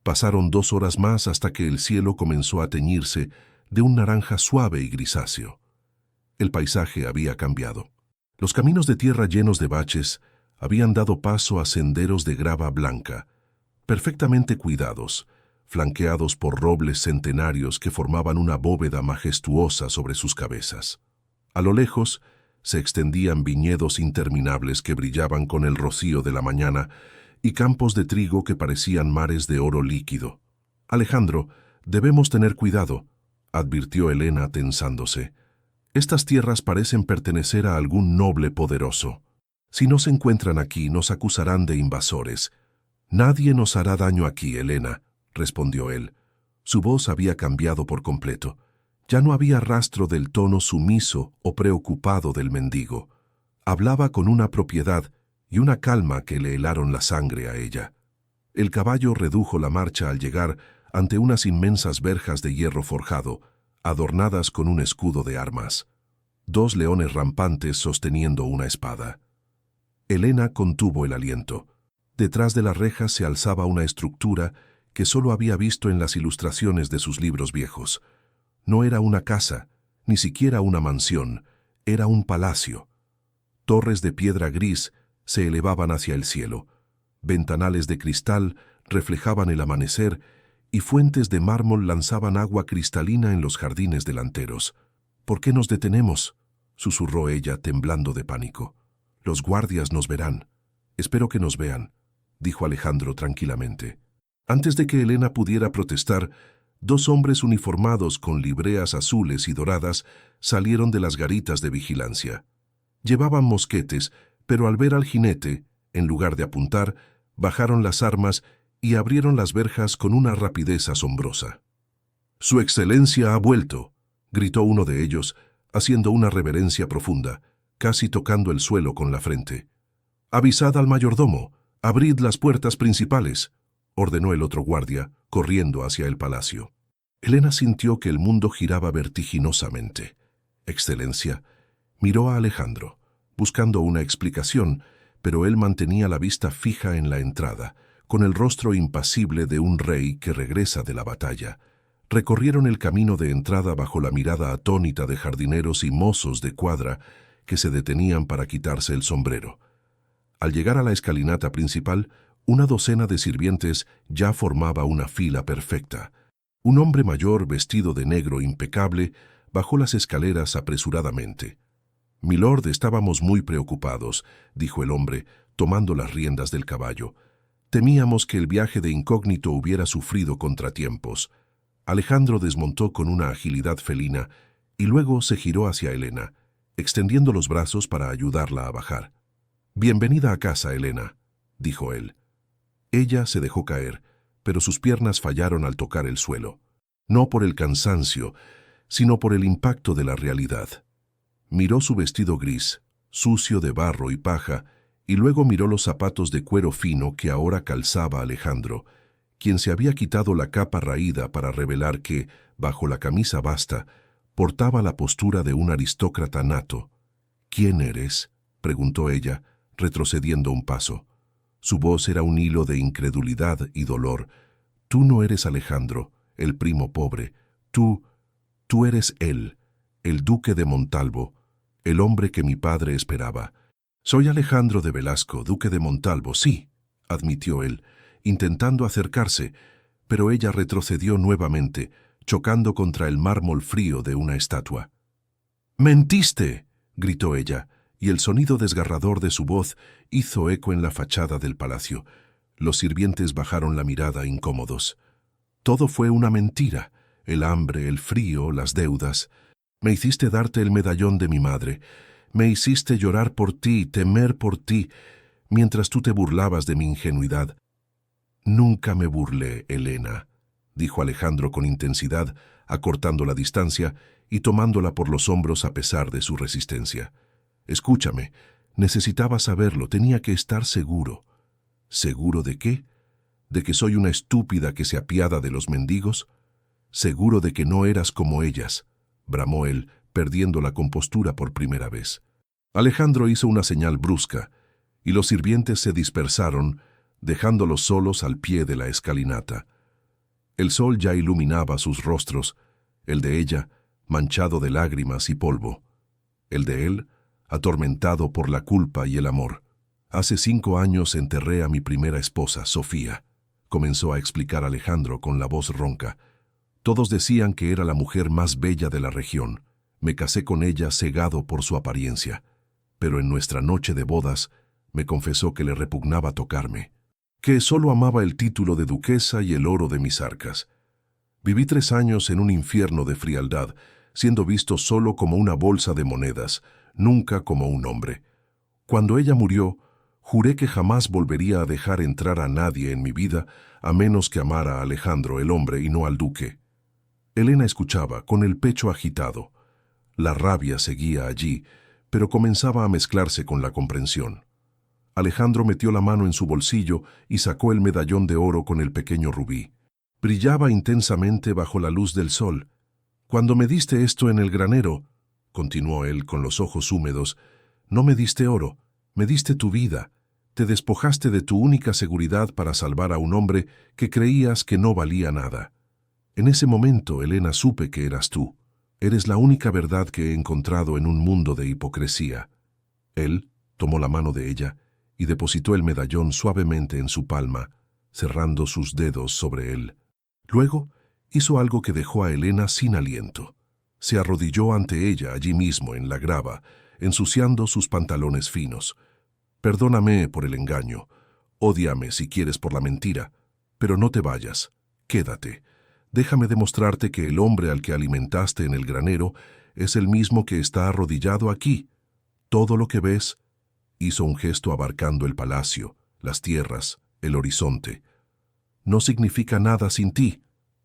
Pasaron 2 horas más hasta que el cielo comenzó a teñirse de un naranja suave y grisáceo. El paisaje había cambiado. Los caminos de tierra llenos de baches habían dado paso a senderos de grava blanca, perfectamente cuidados, flanqueados por robles centenarios que formaban una bóveda majestuosa sobre sus cabezas. A lo lejos se extendían viñedos interminables que brillaban con el rocío de la mañana y campos de trigo que parecían mares de oro líquido. «Alejandro, debemos tener cuidado», advirtió Helena tensándose. «Estas tierras parecen pertenecer a algún noble poderoso. Si no se encuentran aquí, nos acusarán de invasores». «Nadie nos hará daño aquí, Helena», respondió él. Su voz había cambiado por completo. Ya no había rastro del tono sumiso o preocupado del mendigo. Hablaba con una propiedad y una calma que le helaron la sangre a ella. El caballo redujo la marcha al llegar ante unas inmensas verjas de hierro forjado, adornadas con un escudo de armas. 2 leones rampantes sosteniendo una espada. Helena contuvo el aliento. Detrás de las rejas se alzaba una estructura que solo había visto en las ilustraciones de sus libros viejos. No era una casa, ni siquiera una mansión, era un palacio. Torres de piedra gris se elevaban hacia el cielo. Ventanales de cristal reflejaban el amanecer y fuentes de mármol lanzaban agua cristalina en los jardines delanteros. «¿Por qué nos detenemos?», susurró ella, temblando de pánico. «Los guardias nos verán». «Espero que nos vean», dijo Alejandro tranquilamente. Antes de que Helena pudiera protestar, 2 hombres uniformados con libreas azules y doradas salieron de las garitas de vigilancia. Llevaban mosquetes, pero al ver al jinete, en lugar de apuntar, bajaron las armas y abrieron las verjas con una rapidez asombrosa. «Su Excelencia ha vuelto», gritó uno de ellos, haciendo una reverencia profunda, casi tocando el suelo con la frente. «Avisad al mayordomo, abrid las puertas principales», ordenó el otro guardia, corriendo hacia el palacio. Helena sintió que el mundo giraba vertiginosamente. «Excelencia», miró a Alejandro, buscando una explicación, pero él mantenía la vista fija en la entrada, con el rostro impasible de un rey que regresa de la batalla. Recorrieron el camino de entrada bajo la mirada atónita de jardineros y mozos de cuadra que se detenían para quitarse el sombrero. Al llegar a la escalinata principal, una docena de sirvientes ya formaba una fila perfecta. Un hombre mayor, vestido de negro impecable, bajó las escaleras apresuradamente. «Milord, estábamos muy preocupados», dijo el hombre, tomando las riendas del caballo. «Temíamos que el viaje de incógnito hubiera sufrido contratiempos». Alejandro desmontó con una agilidad felina y luego se giró hacia Helena, extendiendo los brazos para ayudarla a bajar. «Bienvenida a casa, Helena», dijo él. Ella se dejó caer, pero sus piernas fallaron al tocar el suelo, no por el cansancio, sino por el impacto de la realidad. Miró su vestido gris, sucio de barro y paja, y luego miró los zapatos de cuero fino que ahora calzaba Alejandro, quien se había quitado la capa raída para revelar que, bajo la camisa basta, portaba la postura de un aristócrata nato. «¿Quién eres?», preguntó ella, retrocediendo un paso. Su voz era un hilo de incredulidad y dolor. «Tú no eres Alejandro, el primo pobre. Tú eres él, el duque de Montalvo, el hombre que mi padre esperaba». «Soy Alejandro de Velasco, duque de Montalvo, sí», admitió él, intentando acercarse, pero ella retrocedió nuevamente, chocando contra el mármol frío de una estatua. «¡Mentiste!», gritó ella, y el sonido desgarrador de su voz hizo eco en la fachada del palacio. Los sirvientes bajaron la mirada incómodos. «Todo fue una mentira, el hambre, el frío, las deudas. Me hiciste darte el medallón de mi madre. Me hiciste llorar por ti, temer por ti, mientras tú te burlabas de mi ingenuidad». «Nunca me burlé, Helena», dijo Alejandro con intensidad, acortando la distancia y tomándola por los hombros a pesar de su resistencia. «Escúchame, necesitaba saberlo, tenía que estar seguro». «¿Seguro de qué? ¿De que soy una estúpida que se apiada de los mendigos? Seguro de que no eras como ellas», bramó él, perdiendo la compostura por primera vez. Alejandro hizo una señal brusca, y los sirvientes se dispersaron, dejándolos solos al pie de la escalinata. El sol ya iluminaba sus rostros, el de ella manchado de lágrimas y polvo, el de él atormentado por la culpa y el amor. «Hace 5 años enterré a mi primera esposa, Sofía», comenzó a explicar Alejandro con la voz ronca. «Todos decían que era la mujer más bella de la región. Me casé con ella cegado por su apariencia. Pero en nuestra noche de bodas me confesó que le repugnaba tocarme, que solo amaba el título de duquesa y el oro de mis arcas. Viví 3 años en un infierno de frialdad, siendo visto solo como una bolsa de monedas, nunca como un hombre. Cuando ella murió, juré que jamás volvería a dejar entrar a nadie en mi vida, a menos que amara a Alejandro el hombre y no al duque». Elena escuchaba, con el pecho agitado. La rabia seguía allí, pero comenzaba a mezclarse con la comprensión. Alejandro metió la mano en su bolsillo y sacó el medallón de oro con el pequeño rubí. Brillaba intensamente bajo la luz del sol. «Cuando me diste esto en el granero», continuó él con los ojos húmedos, «no me diste oro, me diste tu vida. Te despojaste de tu única seguridad para salvar a un hombre que creías que no valía nada. En ese momento, Elena, supe que eras tú. Eres la única verdad que he encontrado en un mundo de hipocresía». Él tomó la mano de ella y depositó el medallón suavemente en su palma, cerrando sus dedos sobre él. Luego hizo algo que dejó a Elena sin aliento. Se arrodilló ante ella allí mismo en la grava, ensuciando sus pantalones finos. «Perdóname por el engaño, ódiame si quieres por la mentira, pero no te vayas, quédate. Déjame demostrarte que el hombre al que alimentaste en el granero es el mismo que está arrodillado aquí. Todo lo que ves», hizo un gesto abarcando el palacio, las tierras, el horizonte, «no significa nada sin ti».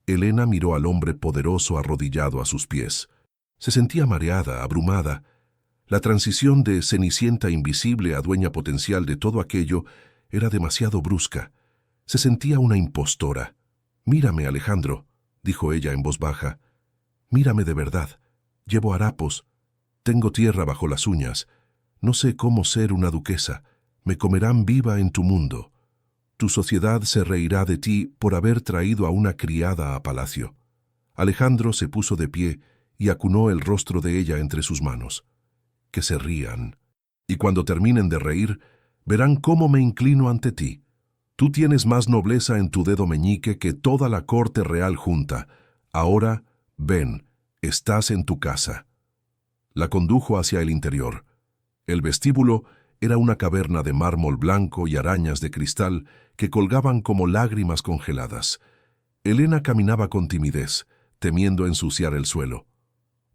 Elena miró al hombre poderoso arrodillado a sus pies. Se sentía mareada, abrumada. La transición de Cenicienta invisible a dueña potencial de todo aquello era demasiado brusca. Se sentía una impostora. «Mírame, Alejandro», dijo ella en voz baja. «Mírame de verdad. Llevo harapos. Tengo tierra bajo las uñas. No sé cómo ser una duquesa. Me comerán viva en tu mundo. Tu sociedad se reirá de ti por haber traído a una criada a palacio». Alejandro se puso de pie y acunó el rostro de ella entre sus manos. «Que se rían. Y cuando terminen de reír, verán cómo me inclino ante ti. Tú tienes más nobleza en tu dedo meñique que toda la corte real junta. Ahora, ven, estás en tu casa». La condujo hacia el interior. El vestíbulo era una caverna de mármol blanco y arañas de cristal que colgaban como lágrimas congeladas. Elena caminaba con timidez, temiendo ensuciar el suelo.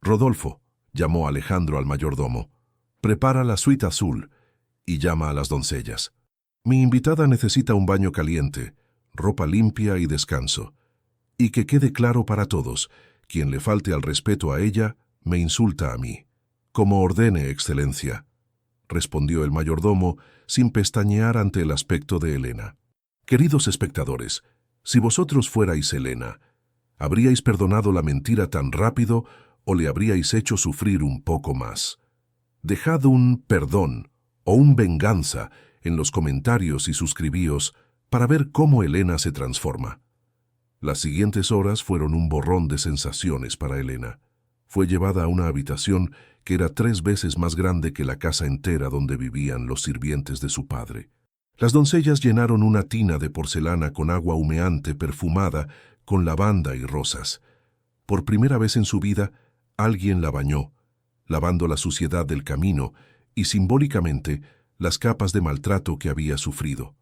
«Rodolfo», llamó Alejandro al mayordomo, «prepara la suite azul y llama a las doncellas. Mi invitada necesita un baño caliente, ropa limpia y descanso. Y que quede claro para todos, quien le falte al respeto a ella, me insulta a mí». «Como ordene, excelencia», respondió el mayordomo sin pestañear ante el aspecto de Elena. «Queridos espectadores, si vosotros fuerais Elena, ¿habríais perdonado la mentira tan rápido o le habríais hecho sufrir un poco más? Dejad un perdón o un venganza en los comentarios y suscribíos para ver cómo Elena se transforma». Las siguientes horas fueron un borrón de sensaciones para Elena. Fue llevada a una habitación que era 3 veces más grande que la casa entera donde vivían los sirvientes de su padre. Las doncellas llenaron una tina de porcelana con agua humeante perfumada con lavanda y rosas. Por primera vez en su vida, alguien la bañó, lavando la suciedad del camino y simbólicamente las capas de maltrato que había sufrido.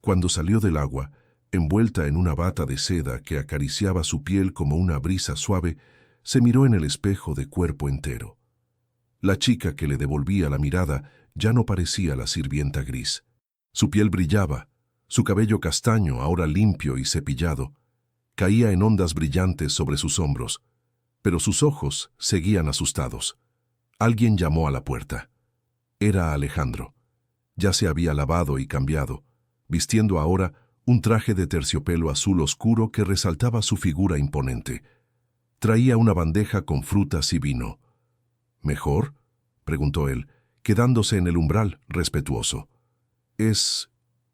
Cuando salió del agua, envuelta en una bata de seda que acariciaba su piel como una brisa suave, se miró en el espejo de cuerpo entero. La chica que le devolvía la mirada ya no parecía la sirvienta gris. Su piel brillaba, su cabello castaño, ahora limpio y cepillado, caía en ondas brillantes sobre sus hombros, pero sus ojos seguían asustados. Alguien llamó a la puerta. Era Alejandro. Ya se había lavado y cambiado, vistiendo ahora un traje de terciopelo azul oscuro que resaltaba su figura imponente. Traía una bandeja con frutas y vino. «¿Mejor?», preguntó él. quedándose en el umbral, respetuoso. «Es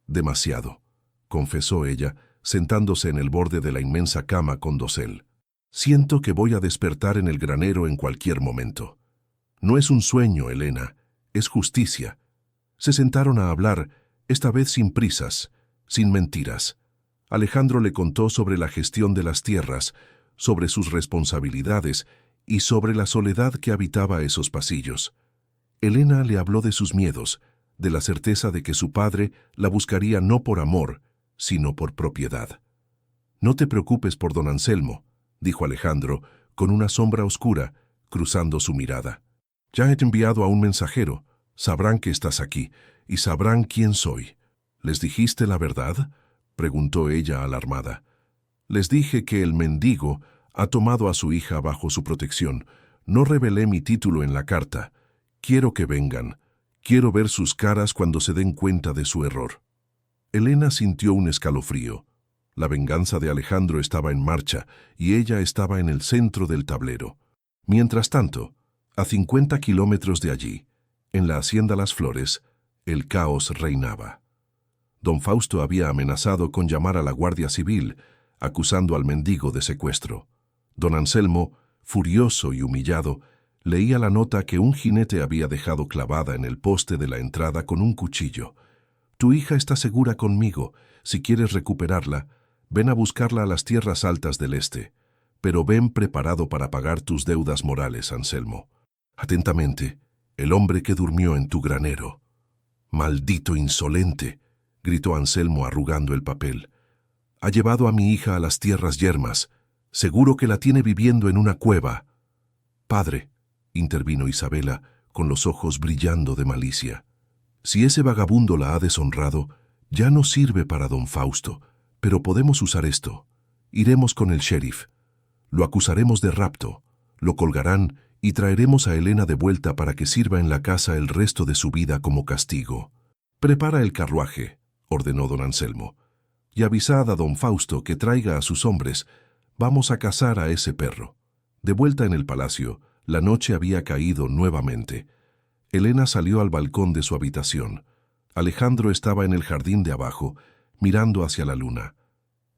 demasiado», confesó ella, sentándose en el borde de la inmensa cama con dosel. «Siento que voy a despertar en el granero en cualquier momento». «No es un sueño, Elena, es justicia». Se sentaron a hablar, esta vez sin prisas, sin mentiras. Alejandro le contó sobre la gestión de las tierras, sobre sus responsabilidades y sobre la soledad que habitaba esos pasillos. Elena le habló de sus miedos, de la certeza de que su padre la buscaría no por amor, sino por propiedad. «No te preocupes por don Anselmo», dijo Alejandro, con una sombra oscura, cruzando su mirada. «Ya he enviado a un mensajero. Sabrán que estás aquí, y sabrán quién soy». «¿Les dijiste la verdad?», preguntó ella alarmada. «Les dije que el mendigo ha tomado a su hija bajo su protección. No revelé mi título en la carta. Quiero que vengan. Quiero ver sus caras cuando se den cuenta de su error». Elena sintió un escalofrío. La venganza de Alejandro estaba en marcha y ella estaba en el centro del tablero. Mientras tanto, a 50 kilómetros de allí, en la hacienda Las Flores, el caos reinaba. Don Fausto había amenazado con llamar a la Guardia Civil, acusando al mendigo de secuestro. Don Anselmo, furioso y humillado, leía la nota que un jinete había dejado clavada en el poste de la entrada con un cuchillo. «Tu hija está segura conmigo. Si quieres recuperarla, ven a buscarla a las tierras altas del este. Pero ven preparado para pagar tus deudas morales, Anselmo. Atentamente, el hombre que durmió en tu granero». «¡Maldito insolente!», gritó Anselmo arrugando el papel. «Ha llevado a mi hija a las tierras yermas. Seguro que la tiene viviendo en una cueva». «Padre», intervino Isabela, con los ojos brillando de malicia, «si ese vagabundo la ha deshonrado, ya no sirve para don Fausto, pero podemos usar esto. Iremos con el sheriff. Lo acusaremos de rapto, lo colgarán y traeremos a Elena de vuelta para que sirva en la casa el resto de su vida como castigo». «Prepara el carruaje», ordenó don Anselmo, «y avisad a don Fausto que traiga a sus hombres. Vamos a cazar a ese perro». De vuelta en el palacio, la noche había caído nuevamente. Elena salió al balcón de su habitación. Alejandro estaba en el jardín de abajo, mirando hacia la luna.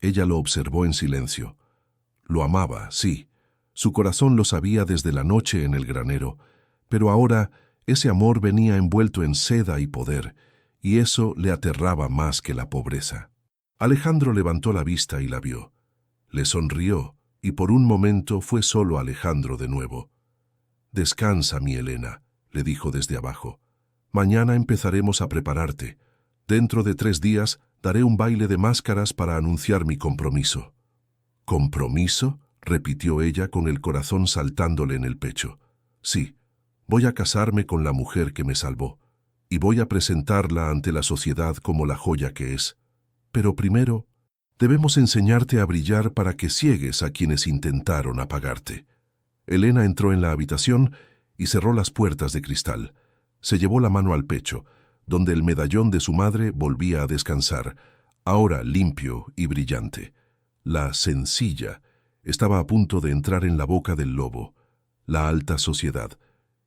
Ella lo observó en silencio. Lo amaba, sí. Su corazón lo sabía desde la noche en el granero, pero ahora ese amor venía envuelto en seda y poder, y eso le aterraba más que la pobreza. Alejandro levantó la vista y la vio. Le sonrió, y por un momento fue solo Alejandro de nuevo. «Descansa, mi Elena», le dijo desde abajo. «Mañana empezaremos a prepararte. Dentro de 3 días daré un baile de máscaras para anunciar mi compromiso». «¿Compromiso?», repitió ella con el corazón saltándole en el pecho. «Sí, voy a casarme con la mujer que me salvó, y voy a presentarla ante la sociedad como la joya que es. Pero primero, debemos enseñarte a brillar para que ciegues a quienes intentaron apagarte». Elena entró en la habitación y cerró las puertas de cristal. Se llevó la mano al pecho, donde el medallón de su madre volvía a descansar, ahora limpio y brillante. La sencilla estaba a punto de entrar en la boca del lobo, la alta sociedad,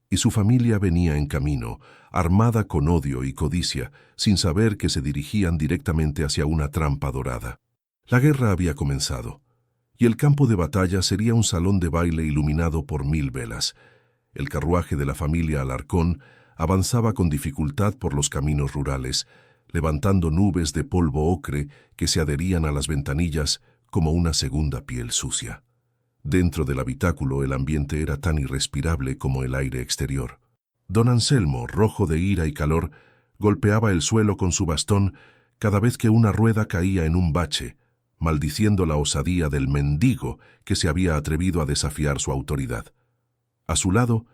y su familia venía en camino, armada con odio y codicia, sin saber que se dirigían directamente hacia una trampa dorada. La guerra había comenzado, y el campo de batalla sería un salón de baile iluminado por 1000 velas. El carruaje de la familia Alarcón avanzaba con dificultad por los caminos rurales, levantando nubes de polvo ocre que se adherían a las ventanillas como una segunda piel sucia. Dentro del habitáculo el ambiente era tan irrespirable como el aire exterior. Don Anselmo, rojo de ira y calor, golpeaba el suelo con su bastón cada vez que una rueda caía en un bache, maldiciendo la osadía del mendigo que se había atrevido a desafiar su autoridad. A su lado,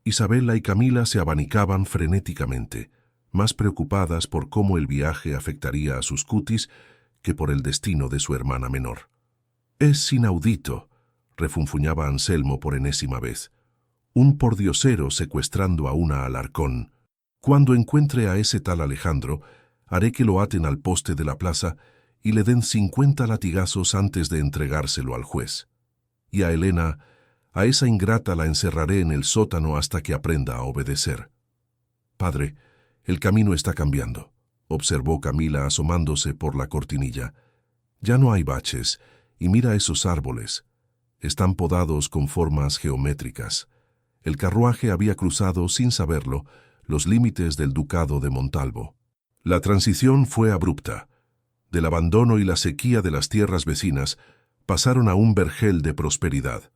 Isabela y Camila se abanicaban frenéticamente, más preocupadas por cómo el viaje afectaría a sus cutis que por el destino de su hermana menor. «Es inaudito», refunfuñaba Anselmo por enésima vez. «Un pordiosero secuestrando a una Alarcón. Cuando encuentre a ese tal Alejandro, haré que lo aten al poste de la plaza y le den 50 latigazos antes de entregárselo al juez. Y a Elena, a esa ingrata la encerraré en el sótano hasta que aprenda a obedecer». Padre, el camino está cambiando, observó Camila asomándose por la cortinilla. Ya no hay baches, y mira esos árboles. Están podados con formas geométricas. El carruaje había cruzado, sin saberlo, los límites del ducado de Montalvo. La transición fue abrupta. Del abandono y la sequía de las tierras vecinas, pasaron a un vergel de prosperidad.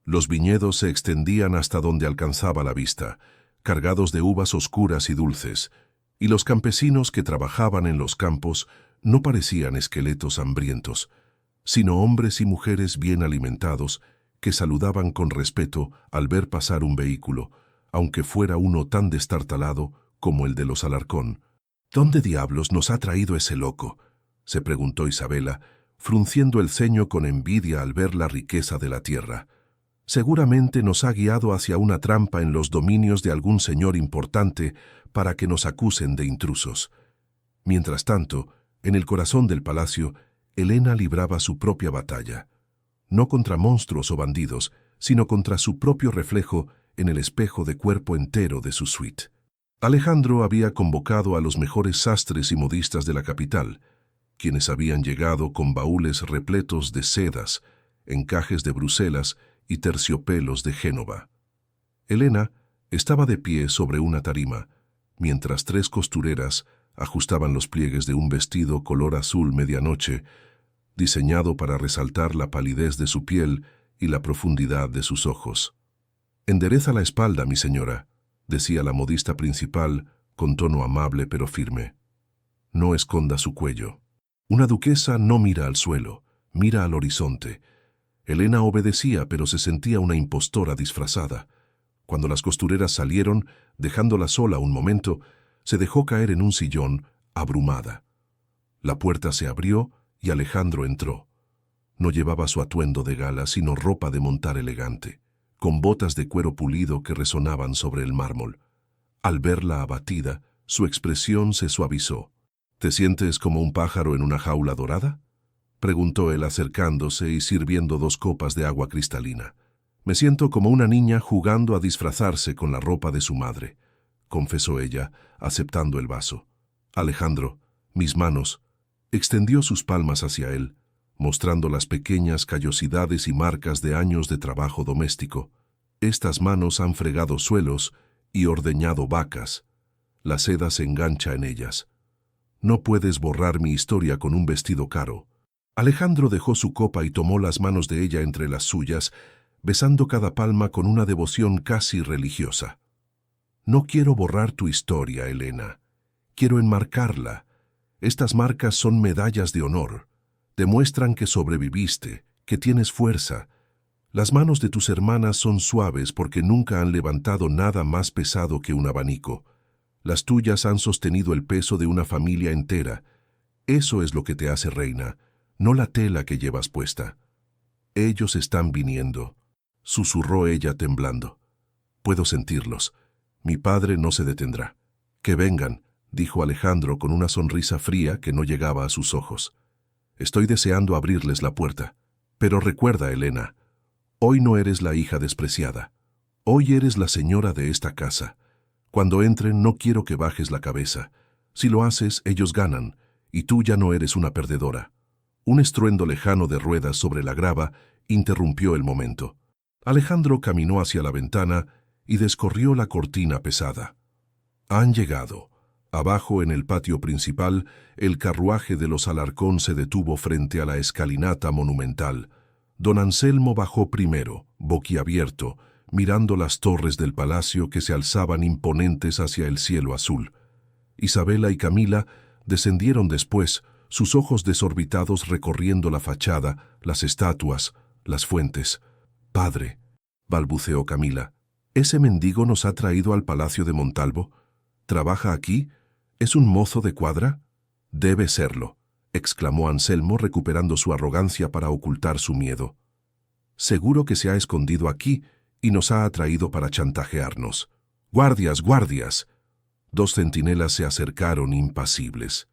Los viñedos se extendían hasta donde alcanzaba la vista, cargados de uvas oscuras y dulces, y los campesinos que trabajaban en los campos no parecían esqueletos hambrientos, sino hombres y mujeres bien alimentados que saludaban con respeto al ver pasar un vehículo, aunque fuera uno tan destartalado como el de los Alarcón. ¿Dónde diablos nos ha traído ese loco?, se preguntó Isabela, frunciendo el ceño con envidia al ver la riqueza de la tierra. Seguramente nos ha guiado hacia una trampa en los dominios de algún señor importante para que nos acusen de intrusos. Mientras tanto, en el corazón del palacio, Elena libraba su propia batalla, no contra monstruos o bandidos, sino contra su propio reflejo en el espejo de cuerpo entero de su suite. Alejandro había convocado a los mejores sastres y modistas de la capital, quienes habían llegado con baúles repletos de sedas, encajes de Bruselas y terciopelos de Génova. Elena estaba de pie sobre una tarima, mientras 3 costureras ajustaban los pliegues de un vestido color azul medianoche, diseñado para resaltar la palidez de su piel y la profundidad de sus ojos. «Endereza la espalda, mi señora», decía la modista principal con tono amable pero firme. «No esconda su cuello. Una duquesa no mira al suelo, mira al horizonte». Elena obedecía, pero se sentía una impostora disfrazada. Cuando las costureras salieron, dejándola sola un momento, se dejó caer en un sillón, abrumada. La puerta se abrió y Alejandro entró. No llevaba su atuendo de gala, sino ropa de montar elegante, con botas de cuero pulido que resonaban sobre el mármol. Al verla abatida, su expresión se suavizó. «¿Te sientes como un pájaro en una jaula dorada?», preguntó él acercándose y sirviendo 2 copas de agua cristalina. «Me siento como una niña jugando a disfrazarse con la ropa de su madre», confesó ella, aceptando el vaso. «Alejandro, mis manos», extendió sus palmas hacia él, mostrando las pequeñas callosidades y marcas de años de trabajo doméstico. «Estas manos han fregado suelos y ordeñado vacas. La seda se engancha en ellas. No puedes borrar mi historia con un vestido caro». Alejandro dejó su copa y tomó las manos de ella entre las suyas, besando cada palma con una devoción casi religiosa. «No quiero borrar tu historia, Elena. Quiero enmarcarla. Estas marcas son medallas de honor. Demuestran que sobreviviste, que tienes fuerza. Las manos de tus hermanas son suaves porque nunca han levantado nada más pesado que un abanico. Las tuyas han sostenido el peso de una familia entera. Eso es lo que te hace reina, no la tela que llevas puesta». «Ellos están viniendo», susurró ella temblando. «Puedo sentirlos. Mi padre no se detendrá». «Que vengan», dijo Alejandro con una sonrisa fría que no llegaba a sus ojos. «Estoy deseando abrirles la puerta. Pero recuerda, Elena, hoy no eres la hija despreciada. Hoy eres la señora de esta casa. Cuando entren no quiero que bajes la cabeza. Si lo haces, ellos ganan, y tú ya no eres una perdedora». Un estruendo lejano de ruedas sobre la grava interrumpió el momento. Alejandro caminó hacia la ventana y descorrió la cortina pesada. Han llegado. Abajo, en el patio principal, el carruaje de los Alarcón se detuvo frente a la escalinata monumental. Don Anselmo bajó primero, boquiabierto, mirando las torres del palacio que se alzaban imponentes hacia el cielo azul. Isabela y Camila descendieron después, sus ojos desorbitados recorriendo la fachada, las estatuas, las fuentes. «Padre», balbuceó Camila, «¿ese mendigo nos ha traído al palacio de Montalvo? ¿Trabaja aquí? ¿Es un mozo de cuadra?» «Debe serlo», exclamó Anselmo recuperando su arrogancia para ocultar su miedo. «Seguro que se ha escondido aquí y nos ha atraído para chantajearnos. ¡Guardias, guardias!». 2 centinelas se acercaron impasibles.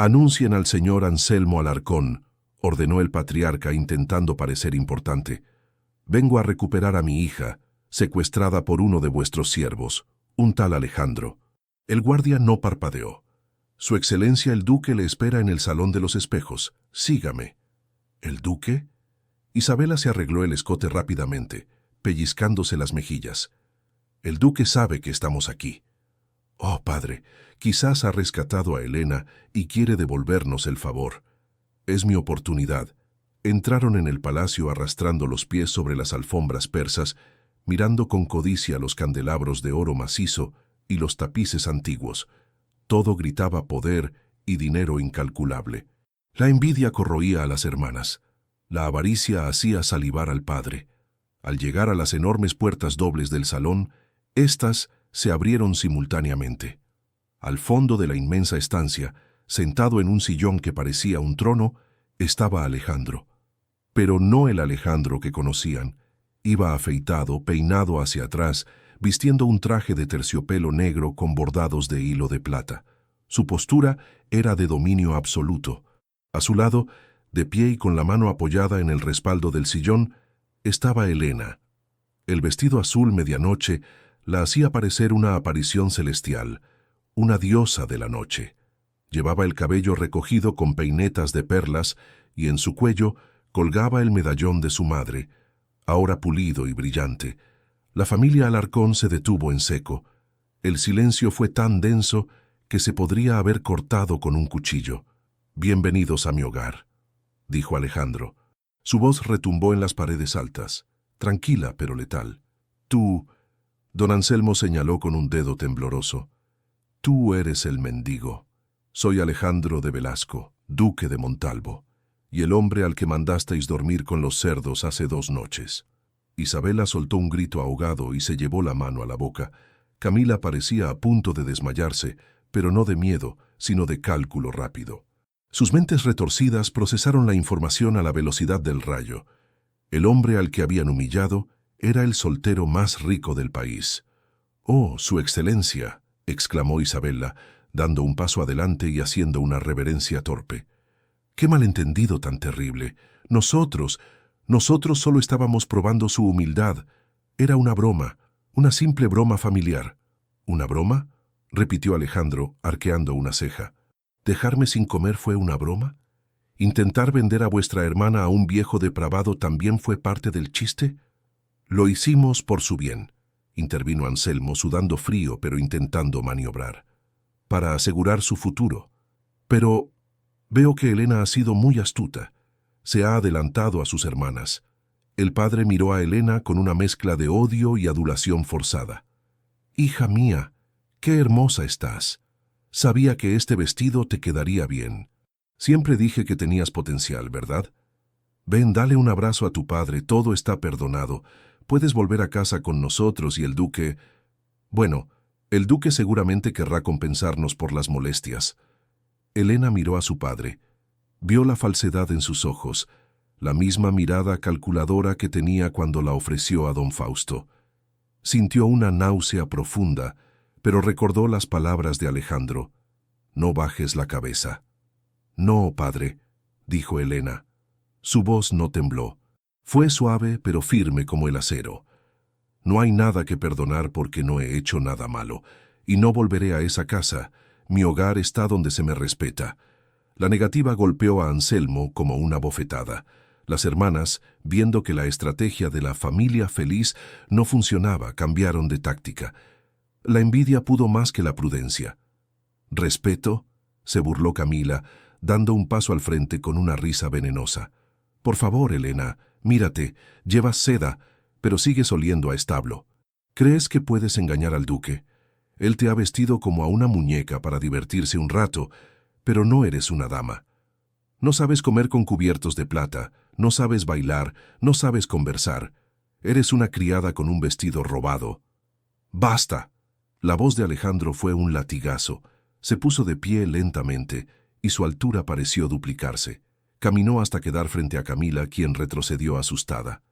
«Anuncien al señor Anselmo Alarcón», ordenó el patriarca intentando parecer importante. «Vengo a recuperar a mi hija, secuestrada por uno de vuestros siervos, Un tal Alejandro. El guardia no parpadeó. Su excelencia el duque le espera en el salón de los espejos. Sígame. ¿El duque? Isabela se arregló el escote rápidamente, pellizcándose las mejillas. El duque sabe que estamos aquí. Oh, padre, quizás ha rescatado a Elena y quiere devolvernos el favor. Es mi oportunidad. Entraron en el palacio arrastrando los pies sobre las alfombras persas, mirando con codicia los candelabros de oro macizo y los tapices antiguos. Todo gritaba poder y dinero incalculable. La envidia corroía a las hermanas. La avaricia hacía salivar al padre. Al llegar a las enormes puertas dobles del salón, éstas se abrieron simultáneamente. Al fondo de la inmensa estancia, sentado en un sillón que parecía un trono, estaba Alejandro. Pero no el Alejandro que conocían. Iba afeitado, peinado hacia atrás, vistiendo un traje de terciopelo negro con bordados de hilo de plata. Su postura era de dominio absoluto. A su lado, de pie y con la mano apoyada en el respaldo del sillón, estaba Elena. El vestido azul medianoche la hacía parecer una aparición celestial, una diosa de la noche. Llevaba el cabello recogido con peinetas de perlas y en su cuello colgaba el medallón de su madre, ahora pulido y brillante. La familia Alarcón se detuvo en seco. El silencio fue tan denso que se podría haber cortado con un cuchillo. «Bienvenidos a mi hogar», dijo Alejandro. Su voz retumbó en las paredes altas, tranquila pero letal. «Tú», don Anselmo señaló con un dedo tembloroso, «tú eres el mendigo. Soy Alejandro de Velasco, duque de Montalvo, y el hombre al que mandasteis dormir con los cerdos hace 2 noches». Isabela soltó un grito ahogado y se llevó la mano a la boca. Camila parecía a punto de desmayarse, pero no de miedo, sino de cálculo rápido. Sus mentes retorcidas procesaron la información a la velocidad del rayo. El hombre al que habían humillado era el soltero más rico del país. «Oh, su excelencia», exclamó Isabela, dando un paso adelante y haciendo una reverencia torpe. «¡Qué malentendido tan terrible! Nosotros solo estábamos probando su humildad. Era una broma, una simple broma familiar». «¿Una broma?», repitió Alejandro, arqueando una ceja. «¿Dejarme sin comer fue una broma? ¿Intentar vender a vuestra hermana a un viejo depravado también fue parte del chiste?» «Lo hicimos por su bien», intervino Anselmo, sudando frío pero intentando maniobrar. «Para asegurar su futuro. Pero veo que Elena ha sido muy astuta. Se ha adelantado a sus hermanas». El padre miró a Elena con una mezcla de odio y adulación forzada. «Hija mía, qué hermosa estás. Sabía que este vestido te quedaría bien. Siempre dije que tenías potencial, ¿verdad? Ven, dale un abrazo a tu padre, todo está perdonado. Puedes volver a casa con nosotros y el duque... Bueno, el duque seguramente querrá compensarnos por las molestias». Elena miró a su padre. Vio la falsedad en sus ojos, la misma mirada calculadora que tenía cuando la ofreció a don Fausto. Sintió una náusea profunda, pero recordó las palabras de Alejandro. «No bajes la cabeza». «No, padre», dijo Elena. Su voz no tembló. Fue suave pero firme como el acero. «No hay nada que perdonar porque no he hecho nada malo, y no volveré a esa casa. Mi hogar está donde se me respeta». La negativa golpeó a Anselmo como una bofetada. Las hermanas, viendo que la estrategia de la familia feliz no funcionaba, cambiaron de táctica. La envidia pudo más que la prudencia. «¿Respeto?», se burló Camila, dando un paso al frente con una risa venenosa. «Por favor, Elena, mírate, llevas seda, pero sigues oliendo a establo. ¿Crees que puedes engañar al duque? Él te ha vestido como a una muñeca para divertirse un rato, pero no eres una dama. No sabes comer con cubiertos de plata, no sabes bailar, no sabes conversar. Eres una criada con un vestido robado». «¡Basta!». La voz de Alejandro fue un latigazo. Se puso de pie lentamente, y su altura pareció duplicarse. Caminó hasta quedar frente a Camila, quien retrocedió asustada.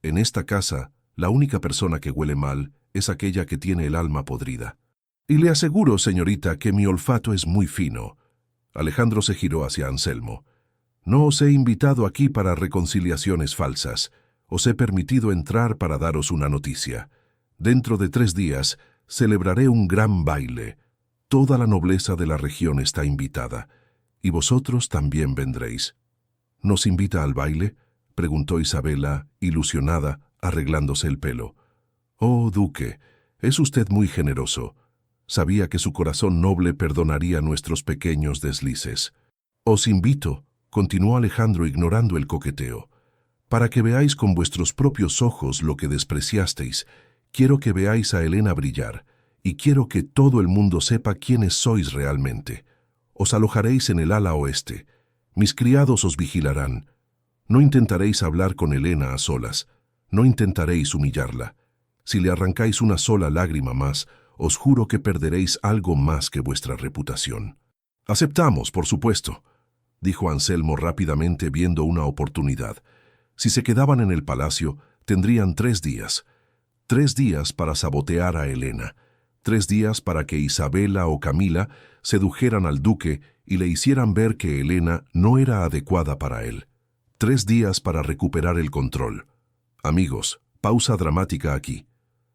«En esta casa, la única persona que huele mal es aquella que tiene el alma podrida. Y le aseguro, señorita, que mi olfato es muy fino». Alejandro se giró hacia Anselmo. «No os he invitado aquí para reconciliaciones falsas. Os he permitido entrar para daros una noticia. Dentro de 3 días celebraré un gran baile. Toda la nobleza de la región está invitada, y vosotros también vendréis. ¿Nos invita al baile?, preguntó Isabela, ilusionada, arreglándose el pelo. Oh, duque, es usted muy generoso. Sabía que su corazón noble perdonaría nuestros pequeños deslices. Os invito, continuó Alejandro ignorando el coqueteo, para que veáis con vuestros propios ojos lo que despreciasteis. Quiero que veáis a Helena brillar, y quiero que todo el mundo sepa quiénes sois realmente. Os alojaréis en el ala oeste. Mis criados os vigilarán. No intentaréis hablar con Helena a solas. No intentaréis humillarla. Si le arrancáis una sola lágrima más, os juro que perderéis algo más que vuestra reputación. Aceptamos, por supuesto, dijo Anselmo rápidamente viendo una oportunidad. Si se quedaban en el palacio, tendrían 3 días. 3 días para sabotear a Helena. 3 días para que Isabela o Camila sedujeran al duque y le hicieran ver que Helena no era adecuada para él. 3 días para recuperar el control. Amigos, pausa dramática aquí.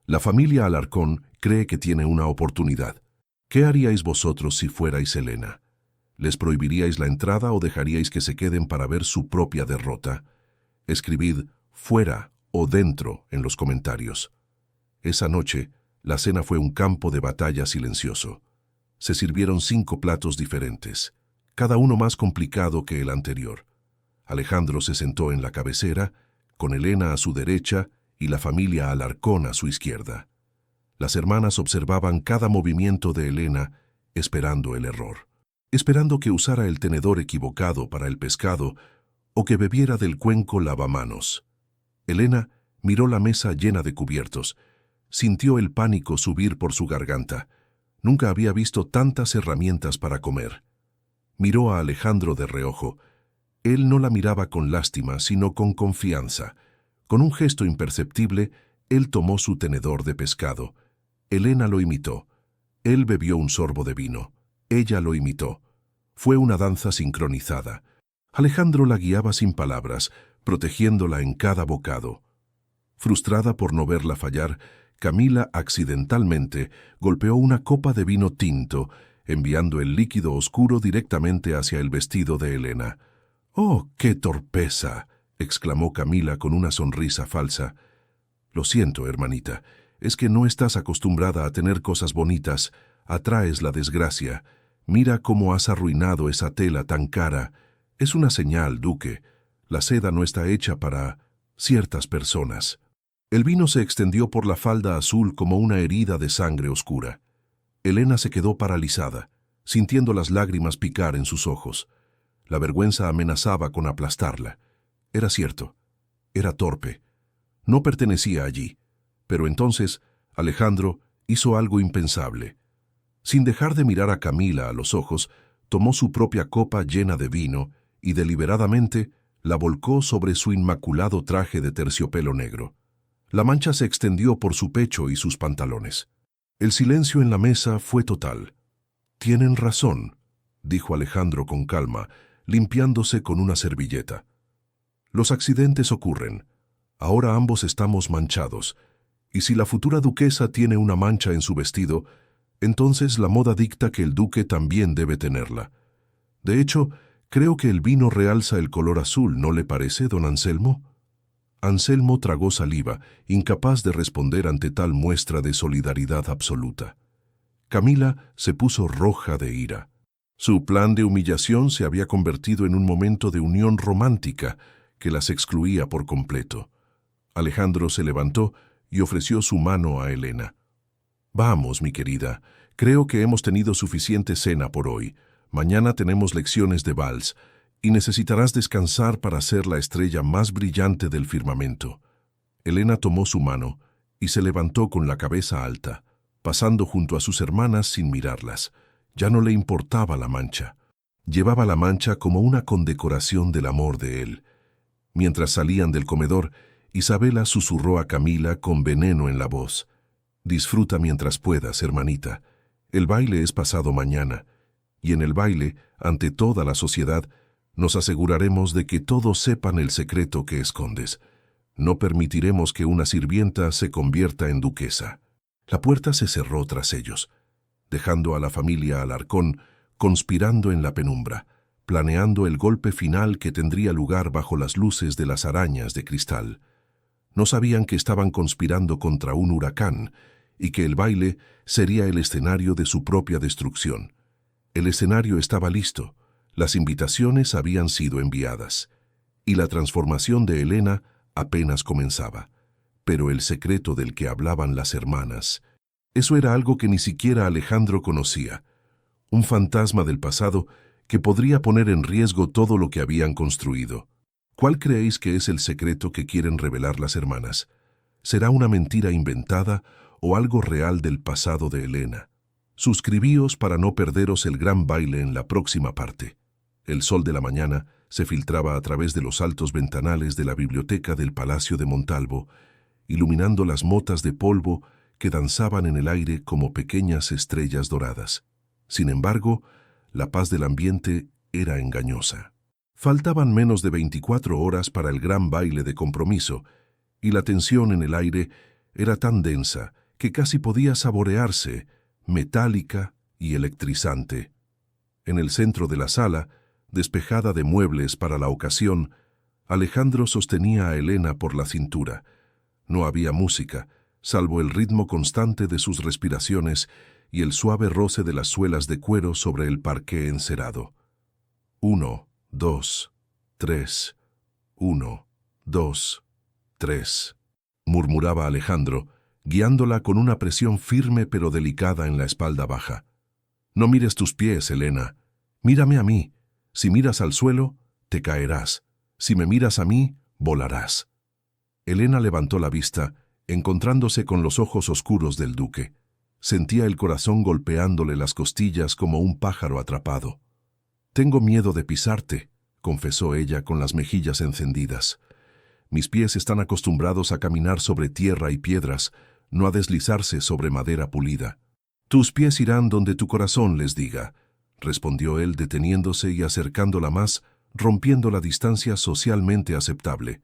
La familia Alarcón cree que tiene una oportunidad. ¿Qué haríais vosotros si fuerais Helena? ¿Les prohibiríais la entrada o dejaríais que se queden para ver su propia derrota? Escribid fuera o dentro en los comentarios. Esa noche, la cena fue un campo de batalla silencioso. Se sirvieron 5 platos diferentes, cada uno más complicado que el anterior. Alejandro se sentó en la cabecera, con Helena a su derecha y la familia Alarcón a su izquierda. Las hermanas observaban cada movimiento de Helena, esperando el error. Esperando que usara el tenedor equivocado para el pescado o que bebiera del cuenco lavamanos. Helena miró la mesa llena de cubiertos. Sintió el pánico subir por su garganta. Nunca había visto tantas herramientas para comer. Miró a Alejandro de reojo. Él no la miraba con lástima, sino con confianza. Con un gesto imperceptible, él tomó su tenedor de pescado. Helena lo imitó. Él bebió un sorbo de vino. Ella lo imitó. Fue una danza sincronizada. Alejandro la guiaba sin palabras, protegiéndola en cada bocado. Frustrada por no verla fallar, Camila accidentalmente golpeó una copa de vino tinto, enviando el líquido oscuro directamente hacia el vestido de Helena. ¡Oh, qué torpeza!, exclamó Camila con una sonrisa falsa. Lo siento, hermanita, es que no estás acostumbrada a tener cosas bonitas, atraes la desgracia. Mira cómo has arruinado esa tela tan cara. Es una señal, duque. La seda no está hecha para ciertas personas. El vino se extendió por la falda azul como una herida de sangre oscura. Helena se quedó paralizada, sintiendo las lágrimas picar en sus ojos. La vergüenza amenazaba con aplastarla. Era cierto, era torpe. No pertenecía allí. Pero entonces, Alejandro hizo algo impensable. Sin dejar de mirar a Camila a los ojos, tomó su propia copa llena de vino y deliberadamente la volcó sobre su inmaculado traje de terciopelo negro. La mancha se extendió por su pecho y sus pantalones. El silencio en la mesa fue total. «Tienen razón», dijo Alejandro con calma, limpiándose con una servilleta. «Los accidentes ocurren. Ahora ambos estamos manchados, y si la futura duquesa tiene una mancha en su vestido, entonces la moda dicta que el duque también debe tenerla. De hecho, creo que el vino realza el color azul, ¿no le parece, don Anselmo?» Anselmo tragó saliva, incapaz de responder ante tal muestra de solidaridad absoluta. Camila se puso roja de ira. Su plan de humillación se había convertido en un momento de unión romántica que las excluía por completo. Alejandro se levantó y ofreció su mano a Helena. «Vamos, mi querida, creo que hemos tenido suficiente cena por hoy. Mañana tenemos lecciones de vals, y necesitarás descansar para ser la estrella más brillante del firmamento». Helena tomó su mano y se levantó con la cabeza alta, pasando junto a sus hermanas sin mirarlas. Ya no le importaba la mancha. Llevaba la mancha como una condecoración del amor de él. Mientras salían del comedor, Isabela susurró a Camila con veneno en la voz. «Disfruta mientras puedas, hermanita. El baile es pasado mañana, y en el baile, ante toda la sociedad, nos aseguraremos de que todos sepan el secreto que escondes. No permitiremos que una sirvienta se convierta en duquesa». La puerta se cerró tras ellos, dejando a la familia Alarcón conspirando en la penumbra, planeando el golpe final que tendría lugar bajo las luces de las arañas de cristal. No sabían que estaban conspirando contra un huracán y que el baile sería el escenario de su propia destrucción. El escenario estaba listo, las invitaciones habían sido enviadas, y la transformación de Elena apenas comenzaba. Pero el secreto del que hablaban las hermanas, eso era algo que ni siquiera Alejandro conocía, un fantasma del pasado que podría poner en riesgo todo lo que habían construido. ¿Cuál creéis que es el secreto que quieren revelar las hermanas? ¿Será una mentira inventada o algo real del pasado de Elena? Suscribíos para no perderos el gran baile en la próxima parte. El sol de la mañana se filtraba a través de los altos ventanales de la biblioteca del Palacio de Montalvo, iluminando las motas de polvo que danzaban en el aire como pequeñas estrellas doradas. Sin embargo, la paz del ambiente era engañosa. Faltaban menos de 24 horas para el gran baile de compromiso, y la tensión en el aire era tan densa que casi podía saborearse, metálica y electrizante. En el centro de la sala, despejada de muebles para la ocasión, Alejandro sostenía a Elena por la cintura. No había música, salvo el ritmo constante de sus respiraciones y el suave roce de las suelas de cuero sobre el parqué encerado. 1, 2, 3, 1, 2, 3, murmuraba Alejandro, guiándola con una presión firme pero delicada en la espalda baja. No mires tus pies, Elena. Mírame a mí. Si miras al suelo, te caerás. Si me miras a mí, volarás. Elena levantó la vista, encontrándose con los ojos oscuros del duque. Sentía el corazón golpeándole las costillas como un pájaro atrapado. «Tengo miedo de pisarte», confesó ella con las mejillas encendidas. «Mis pies están acostumbrados a caminar sobre tierra y piedras, no a deslizarse sobre madera pulida». «Tus pies irán donde tu corazón les diga», respondió él deteniéndose y acercándola más, rompiendo la distancia socialmente aceptable.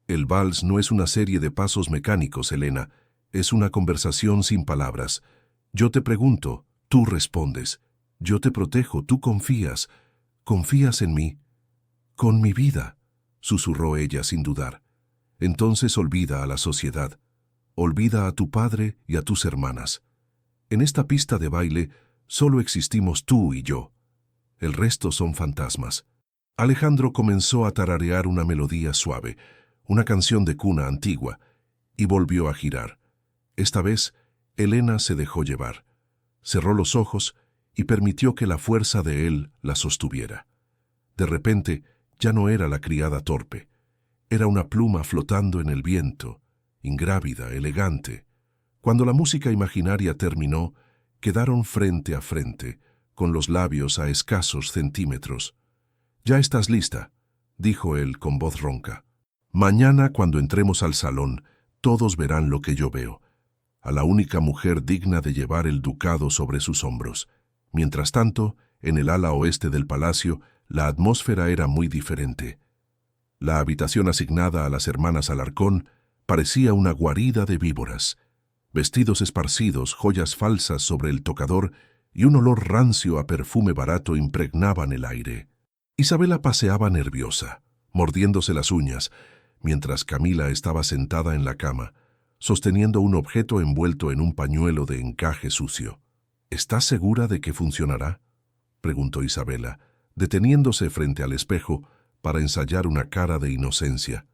«El vals no es una serie de pasos mecánicos, Elena. Es una conversación sin palabras. Yo te pregunto, tú respondes. Yo te protejo, tú confías. ¿Confías en mí?» «Con mi vida», susurró ella sin dudar. «Entonces olvida a la sociedad. Olvida a tu padre y a tus hermanas. En esta pista de baile solo existimos tú y yo. El resto son fantasmas». Alejandro comenzó a tararear una melodía suave, una canción de cuna antigua, y volvió a girar. Esta vez, Elena se dejó llevar. Cerró los ojos y permitió que la fuerza de él la sostuviera. De repente, ya no era la criada torpe. Era una pluma flotando en el viento, ingrávida, elegante. Cuando la música imaginaria terminó, quedaron frente a frente, con los labios a escasos centímetros. «Ya estás lista», dijo él con voz ronca. «Mañana, cuando entremos al salón, todos verán lo que yo veo. A la única mujer digna de llevar el ducado sobre sus hombros». Mientras tanto, en el ala oeste del palacio, la atmósfera era muy diferente. La habitación asignada a las hermanas Alarcón parecía una guarida de víboras. Vestidos esparcidos, joyas falsas sobre el tocador y un olor rancio a perfume barato impregnaban el aire. Isabela paseaba nerviosa, mordiéndose las uñas, mientras Camila estaba sentada en la cama, sosteniendo un objeto envuelto en un pañuelo de encaje sucio. «¿Estás segura de que funcionará?», preguntó Isabela, deteniéndose frente al espejo para ensayar una cara de inocencia.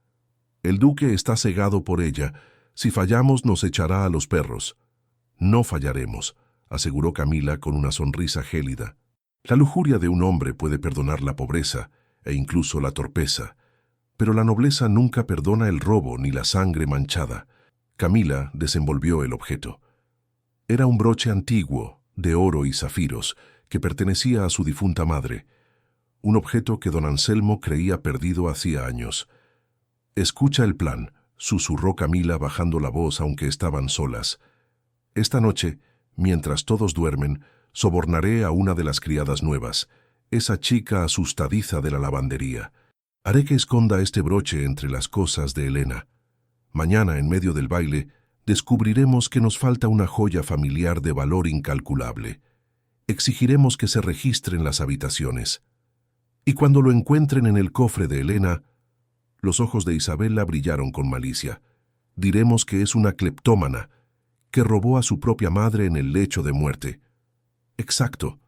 «El duque está cegado por ella. Si fallamos, nos echará a los perros». «No fallaremos», aseguró Camila con una sonrisa gélida. «La lujuria de un hombre puede perdonar la pobreza e incluso la torpeza, pero la nobleza nunca perdona el robo ni la sangre manchada». Camila desenvolvió el objeto. Era un broche antiguo, de oro y zafiros, que pertenecía a su difunta madre, un objeto que don Anselmo creía perdido hacía años. «Escucha el plan», susurró Camila bajando la voz aunque estaban solas. «Esta noche, mientras todos duermen, sobornaré a una de las criadas nuevas, esa chica asustadiza de la lavandería. Haré que esconda este broche entre las cosas de Elena. Mañana, en medio del baile, descubriremos que nos falta una joya familiar de valor incalculable. Exigiremos que se registren las habitaciones. Y cuando lo encuentren en el cofre de Elena, los ojos de Isabela brillaron con malicia. Diremos que es una cleptómana, que robó a su propia madre en el lecho de muerte. Exacto.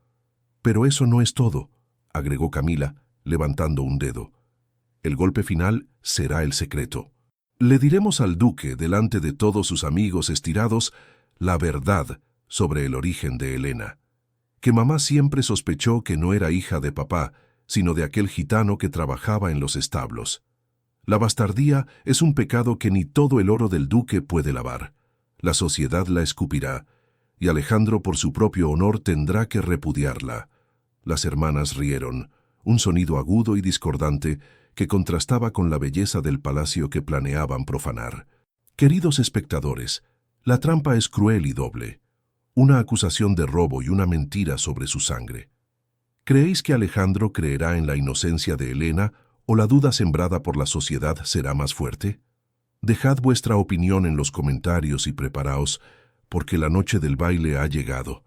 Pero eso no es todo, agregó Camila, levantando un dedo. El golpe final será el secreto. Le diremos al duque, delante de todos sus amigos estirados, la verdad sobre el origen de Elena. Que mamá siempre sospechó que no era hija de papá, sino de aquel gitano que trabajaba en los establos. La bastardía es un pecado que ni todo el oro del duque puede lavar. La sociedad la escupirá, y Alejandro por su propio honor tendrá que repudiarla. Las hermanas rieron, un sonido agudo y discordante que contrastaba con la belleza del palacio que planeaban profanar. Queridos espectadores, la trampa es cruel y doble. Una acusación de robo y una mentira sobre su sangre. ¿Creéis que Alejandro creerá en la inocencia de Elena o la duda sembrada por la sociedad será más fuerte? Dejad vuestra opinión en los comentarios y preparaos, porque la noche del baile ha llegado.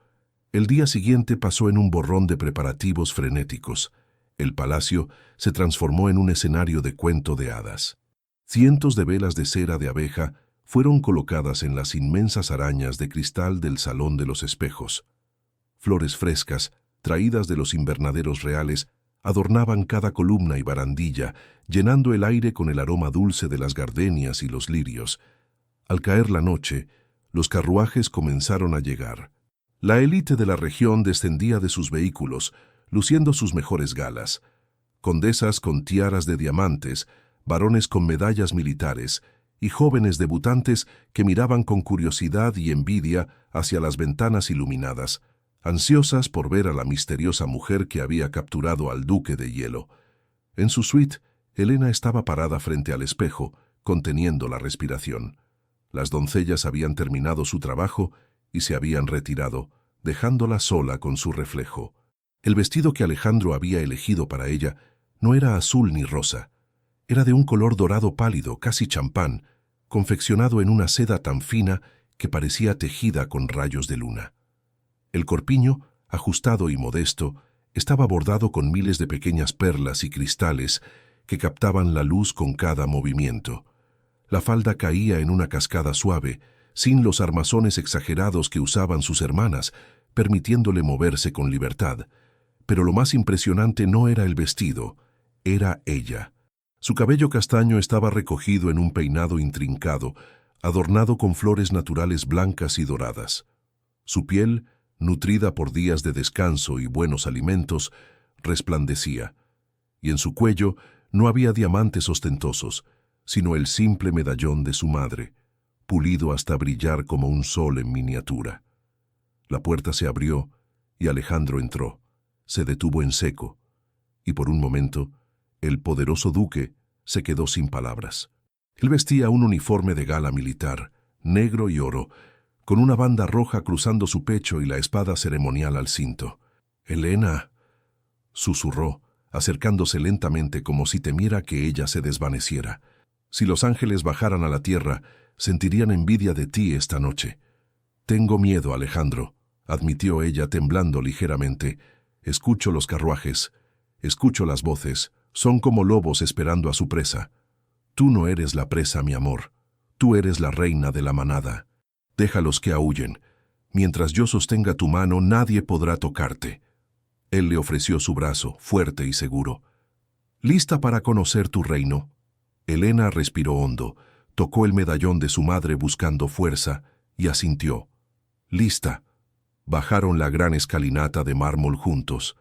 El día siguiente pasó en un borrón de preparativos frenéticos. El palacio se transformó en un escenario de cuento de hadas. Cientos de velas de cera de abeja fueron colocadas en las inmensas arañas de cristal del Salón de los Espejos. Flores frescas, traídas de los invernaderos reales, adornaban cada columna y barandilla, llenando el aire con el aroma dulce de las gardenias y los lirios. Al caer la noche, los carruajes comenzaron a llegar. La élite de la región descendía de sus vehículos, luciendo sus mejores galas. Condesas con tiaras de diamantes, varones con medallas militares y jóvenes debutantes que miraban con curiosidad y envidia hacia las ventanas iluminadas, ansiosas por ver a la misteriosa mujer que había capturado al duque de hielo. En su suite, Elena estaba parada frente al espejo, conteniendo la respiración. Las doncellas habían terminado su trabajo y se habían retirado, dejándola sola con su reflejo. El vestido que Alejandro había elegido para ella no era azul ni rosa. Era de un color dorado pálido, casi champán, confeccionado en una seda tan fina que parecía tejida con rayos de luna. El corpiño, ajustado y modesto, estaba bordado con miles de pequeñas perlas y cristales que captaban la luz con cada movimiento. La falda caía en una cascada suave, sin los armazones exagerados que usaban sus hermanas, permitiéndole moverse con libertad. Pero lo más impresionante no era el vestido, era ella. Su cabello castaño estaba recogido en un peinado intrincado, adornado con flores naturales blancas y doradas. Su piel, nutrida por días de descanso y buenos alimentos, resplandecía, y en su cuello no había diamantes ostentosos, sino el simple medallón de su madre, pulido hasta brillar como un sol en miniatura. La puerta se abrió y Alejandro entró. Se detuvo en seco, y por un momento, el poderoso duque se quedó sin palabras. Él vestía un uniforme de gala militar, negro y oro, con una banda roja cruzando su pecho y la espada ceremonial al cinto. «Elena», susurró, acercándose lentamente como si temiera que ella se desvaneciera. «Si los ángeles bajaran a la tierra, sentirían envidia de ti esta noche». «Tengo miedo, Alejandro», admitió ella temblando ligeramente. «Escucho los carruajes, escucho las voces, son como lobos esperando a su presa. Tú no eres la presa, mi amor, tú eres la reina de la manada. Déjalos que aúllen. Mientras yo sostenga tu mano, nadie podrá tocarte». Él le ofreció su brazo, fuerte y seguro. «¿Lista para conocer tu reino?» Elena respiró hondo, tocó el medallón de su madre buscando fuerza y asintió. «Lista». Bajaron la gran escalinata de mármol juntos.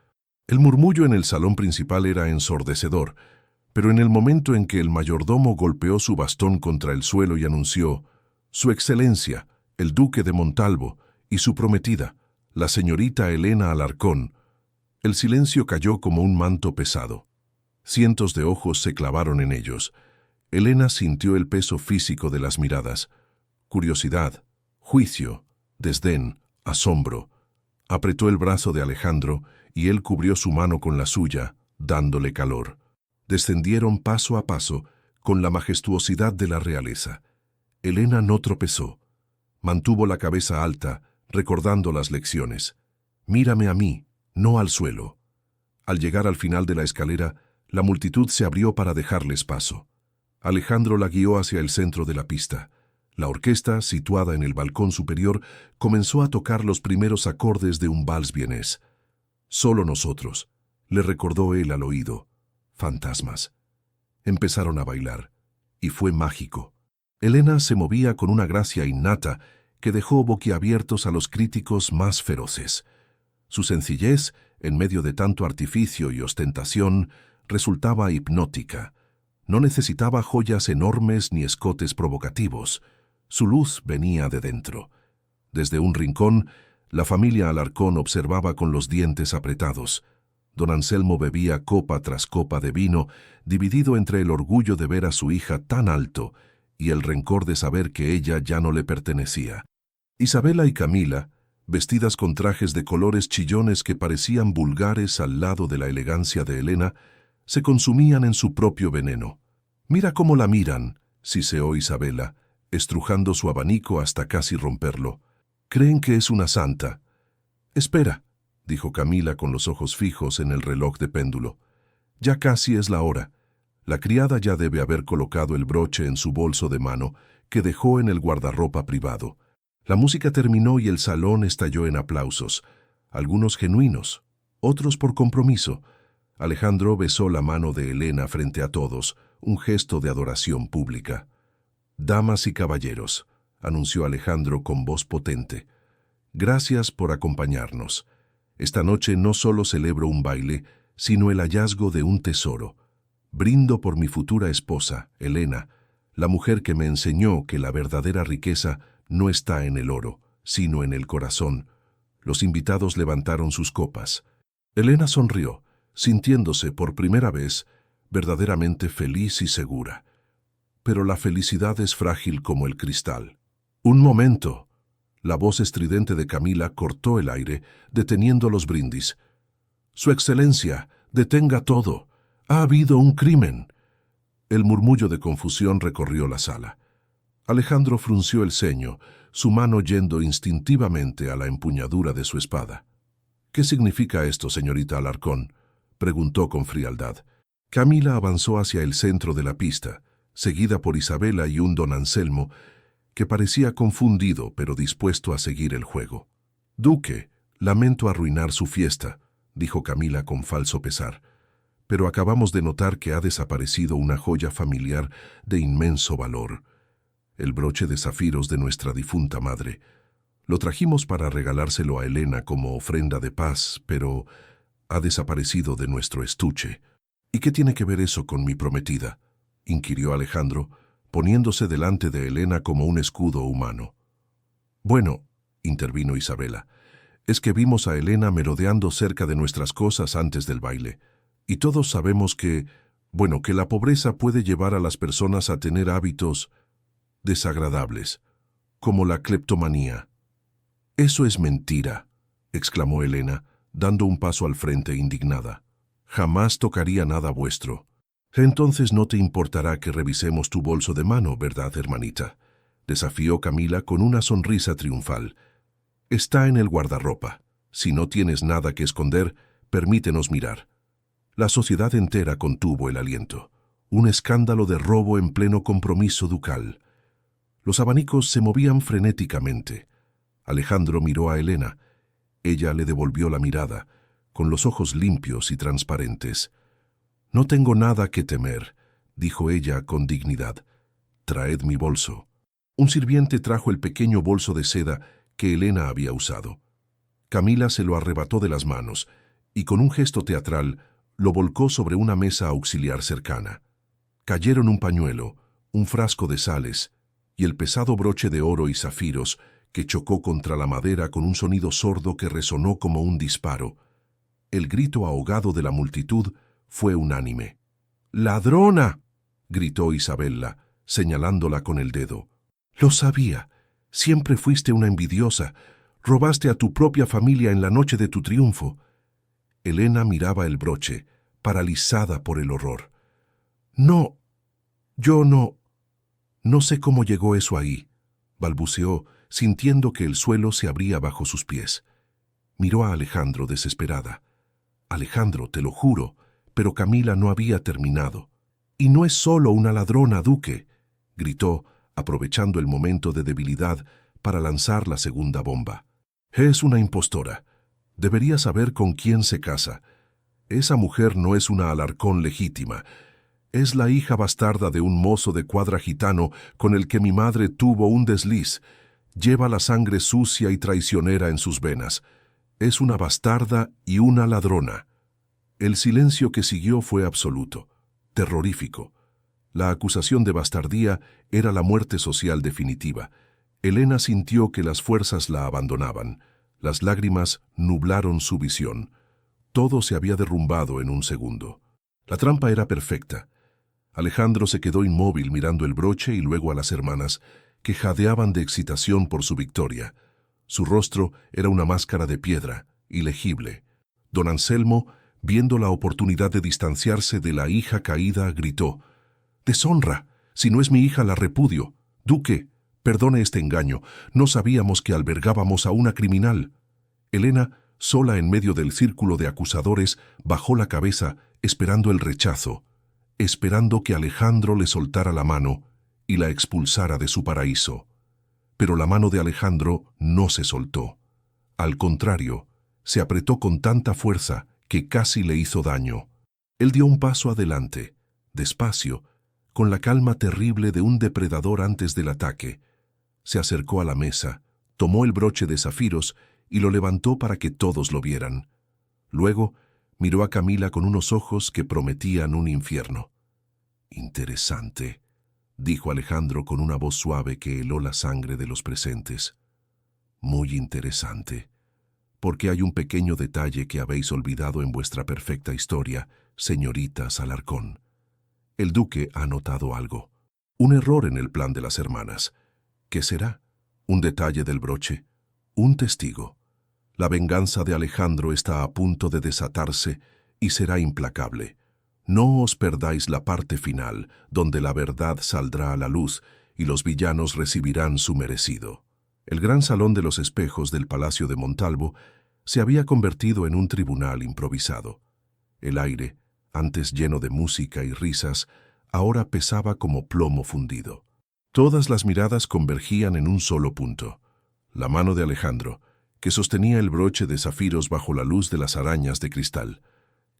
El murmullo en el salón principal era ensordecedor, pero en el momento en que el mayordomo golpeó su bastón contra el suelo y anunció «Su Excelencia, el duque de Montalvo, y su prometida, la señorita Elena Alarcón», el silencio cayó como un manto pesado. Cientos de ojos se clavaron en ellos. Elena sintió el peso físico de las miradas. Curiosidad, juicio, desdén, asombro. Apretó el brazo de Alejandro y él cubrió su mano con la suya, dándole calor. Descendieron paso a paso, con la majestuosidad de la realeza. Elena no tropezó, Mantuvo la cabeza alta, recordando las lecciones. «Mírame a mí, no al suelo». Al llegar al final de la escalera, la multitud se abrió para dejarles paso. Alejandro la guió hacia el centro de la pista. La orquesta, situada en el balcón superior, comenzó a tocar los primeros acordes de un vals vienés. «Solo nosotros», le recordó él al oído. «Fantasmas». Empezaron a bailar, y fue mágico. Elena se movía con una gracia innata que dejó boquiabiertos a los críticos más feroces. Su sencillez, en medio de tanto artificio y ostentación, resultaba hipnótica. No necesitaba joyas enormes ni escotes provocativos. Su luz venía de dentro. Desde un rincón, la familia Alarcón observaba con los dientes apretados. Don Anselmo bebía copa tras copa de vino, dividido entre el orgullo de ver a su hija tan alto y el rencor de saber que ella ya no le pertenecía. Isabela y Camila, vestidas con trajes de colores chillones que parecían vulgares al lado de la elegancia de Elena, se consumían en su propio veneno. «Mira cómo la miran», siseó Isabela, estrujando su abanico hasta casi romperlo. «Creen que es una santa». «Espera», dijo Camila con los ojos fijos en el reloj de péndulo. «Ya casi es la hora». La criada ya debe haber colocado el broche en su bolso de mano, que dejó en el guardarropa privado. La música terminó y el salón estalló en aplausos, algunos genuinos, otros por compromiso. Alejandro besó la mano de Elena frente a todos, un gesto de adoración pública. «Damas y caballeros», anunció Alejandro con voz potente, «gracias por acompañarnos. Esta noche no solo celebro un baile, sino el hallazgo de un tesoro. Brindo por mi futura esposa, Elena, la mujer que me enseñó que la verdadera riqueza no está en el oro, sino en el corazón». Los invitados levantaron sus copas. Elena sonrió, sintiéndose por primera vez verdaderamente feliz y segura. Pero la felicidad es frágil como el cristal. «Un momento». La voz estridente de Camila cortó el aire, deteniendo los brindis. «Su Excelencia, detenga todo. Ha habido un crimen». El murmullo de confusión recorrió la sala. Alejandro frunció el ceño, su mano yendo instintivamente a la empuñadura de su espada. «¿Qué significa esto, señorita Alarcón?», preguntó con frialdad. Camila avanzó hacia el centro de la pista, seguida por Isabela y un don Anselmo, que parecía confundido pero dispuesto a seguir el juego. «Duque, lamento arruinar su fiesta», dijo Camila con falso pesar, «pero acabamos de notar que ha desaparecido una joya familiar de inmenso valor, el broche de zafiros de nuestra difunta madre. Lo trajimos para regalárselo a Elena como ofrenda de paz, pero ha desaparecido de nuestro estuche». «¿Y qué tiene que ver eso con mi prometida?», inquirió Alejandro, poniéndose delante de Elena como un escudo humano. «Bueno», intervino Isabela, «es que vimos a Elena merodeando cerca de nuestras cosas antes del baile, y todos sabemos que la pobreza puede llevar a las personas a tener hábitos desagradables, como la cleptomanía». «Eso es mentira», exclamó Elena, dando un paso al frente indignada. «Jamás tocaría nada vuestro». «Entonces no te importará que revisemos tu bolso de mano, ¿verdad, hermanita?», desafió Camila con una sonrisa triunfal. «Está en el guardarropa. Si no tienes nada que esconder, permítenos mirar». La sociedad entera contuvo el aliento. Un escándalo de robo en pleno compromiso ducal. Los abanicos se movían frenéticamente. Alejandro miró a Elena. Ella le devolvió la mirada, con los ojos limpios y transparentes. «No tengo nada que temer», dijo ella con dignidad. «Traed mi bolso». Un sirviente trajo el pequeño bolso de seda que Elena había usado. Camila se lo arrebató de las manos y con un gesto teatral lo volcó sobre una mesa auxiliar cercana. Cayeron un pañuelo, un frasco de sales y el pesado broche de oro y zafiros que chocó contra la madera con un sonido sordo que resonó como un disparo. El grito ahogado de la multitud fue unánime. «¡Ladrona!», gritó Isabela, señalándola con el dedo. «Lo sabía. Siempre fuiste una envidiosa. Robaste a tu propia familia en la noche de tu triunfo». Elena miraba el broche, paralizada por el horror. «No, yo no sé cómo llegó eso ahí», balbuceó, sintiendo que el suelo se abría bajo sus pies. Miró a Alejandro desesperada. «Alejandro, te lo juro», pero Camila no había terminado. «Y no es solo una ladrona, Duque», gritó, aprovechando el momento de debilidad para lanzar la segunda bomba. «Es una impostora. Debería saber con quién se casa. Esa mujer no es una Alarcón legítima. Es la hija bastarda de un mozo de cuadra gitano con el que mi madre tuvo un desliz. Lleva la sangre sucia y traicionera en sus venas. Es una bastarda y una ladrona». El silencio que siguió fue absoluto, terrorífico. La acusación de bastardía era la muerte social definitiva. Elena sintió que las fuerzas la abandonaban. Las lágrimas nublaron su visión. Todo se había derrumbado en un segundo. La trampa era perfecta. Alejandro se quedó inmóvil mirando el broche y luego a las hermanas, que jadeaban de excitación por su victoria. Su rostro era una máscara de piedra, ilegible. Don Anselmo, viendo la oportunidad de distanciarse de la hija caída, gritó: «¡Deshonra! Si no es mi hija, la repudio. Duque, perdone este engaño. No sabíamos que albergábamos a una criminal». Elena, sola en medio del círculo de acusadores, bajó la cabeza, esperando el rechazo, esperando que Alejandro le soltara la mano y la expulsara de su paraíso. Pero la mano de Alejandro no se soltó. Al contrario, se apretó con tanta fuerza que casi le hizo daño. Él dio un paso adelante, despacio, con la calma terrible de un depredador antes del ataque. Se acercó a la mesa, tomó el broche de zafiros y lo levantó para que todos lo vieran. Luego miró a Camila con unos ojos que prometían un infierno. «Interesante», dijo Alejandro con una voz suave que heló la sangre de los presentes. «Muy interesante. Porque hay un pequeño detalle que habéis olvidado en vuestra perfecta historia, señoritas Alarcón. El duque ha notado algo. Un error en el plan de las hermanas. ¿Qué será? ¿Un detalle del broche? ¿Un testigo? La venganza de Alejandro está a punto de desatarse y será implacable. No os perdáis la parte final, donde la verdad saldrá a la luz y los villanos recibirán su merecido». El gran salón de los espejos del Palacio de Montalvo se había convertido en un tribunal improvisado. El aire, antes lleno de música y risas, ahora pesaba como plomo fundido. Todas las miradas convergían en un solo punto: la mano de Alejandro, que sostenía el broche de zafiros bajo la luz de las arañas de cristal.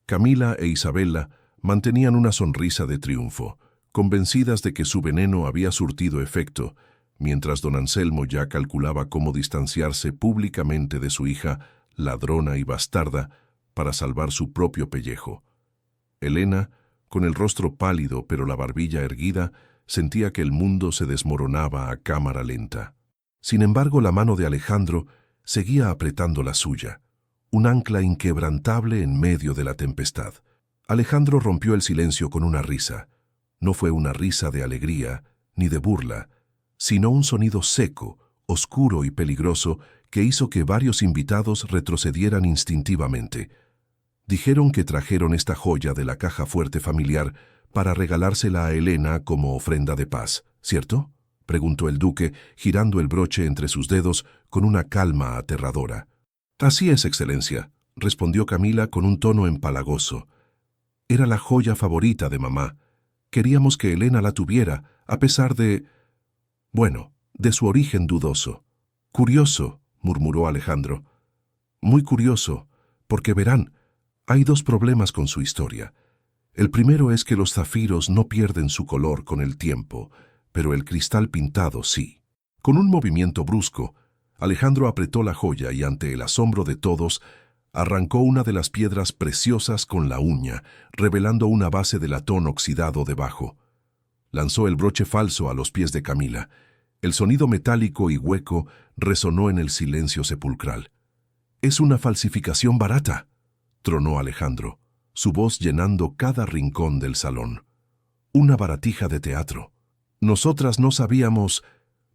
Camila e Isabela mantenían una sonrisa de triunfo, convencidas de que su veneno había surtido efecto, mientras don Anselmo ya calculaba cómo distanciarse públicamente de su hija, ladrona y bastarda, para salvar su propio pellejo. Elena, con el rostro pálido pero la barbilla erguida, sentía que el mundo se desmoronaba a cámara lenta. Sin embargo, la mano de Alejandro seguía apretando la suya, un ancla inquebrantable en medio de la tempestad. Alejandro rompió el silencio con una risa. No fue una risa de alegría ni de burla, sino un sonido seco, oscuro y peligroso que hizo que varios invitados retrocedieran instintivamente. Dijeron que trajeron esta joya de la caja fuerte familiar para regalársela a Elena como ofrenda de paz, ¿cierto?, preguntó el duque, girando el broche entre sus dedos con una calma aterradora. «Así es, excelencia», respondió Camila con un tono empalagoso. «Era la joya favorita de mamá. Queríamos que Elena la tuviera, a pesar de... bueno, de su origen dudoso». «Curioso», murmuró Alejandro. «Muy curioso, porque verán, hay dos problemas con su historia. El primero es que los zafiros no pierden su color con el tiempo, pero el cristal pintado sí». Con un movimiento brusco, Alejandro apretó la joya y, ante el asombro de todos, arrancó una de las piedras preciosas con la uña, revelando una base de latón oxidado debajo. Lanzó el broche falso a los pies de Camila. El sonido metálico y hueco resonó en el silencio sepulcral. «Es una falsificación barata», tronó Alejandro, su voz llenando cada rincón del salón. «Una baratija de teatro. Nosotras no sabíamos»,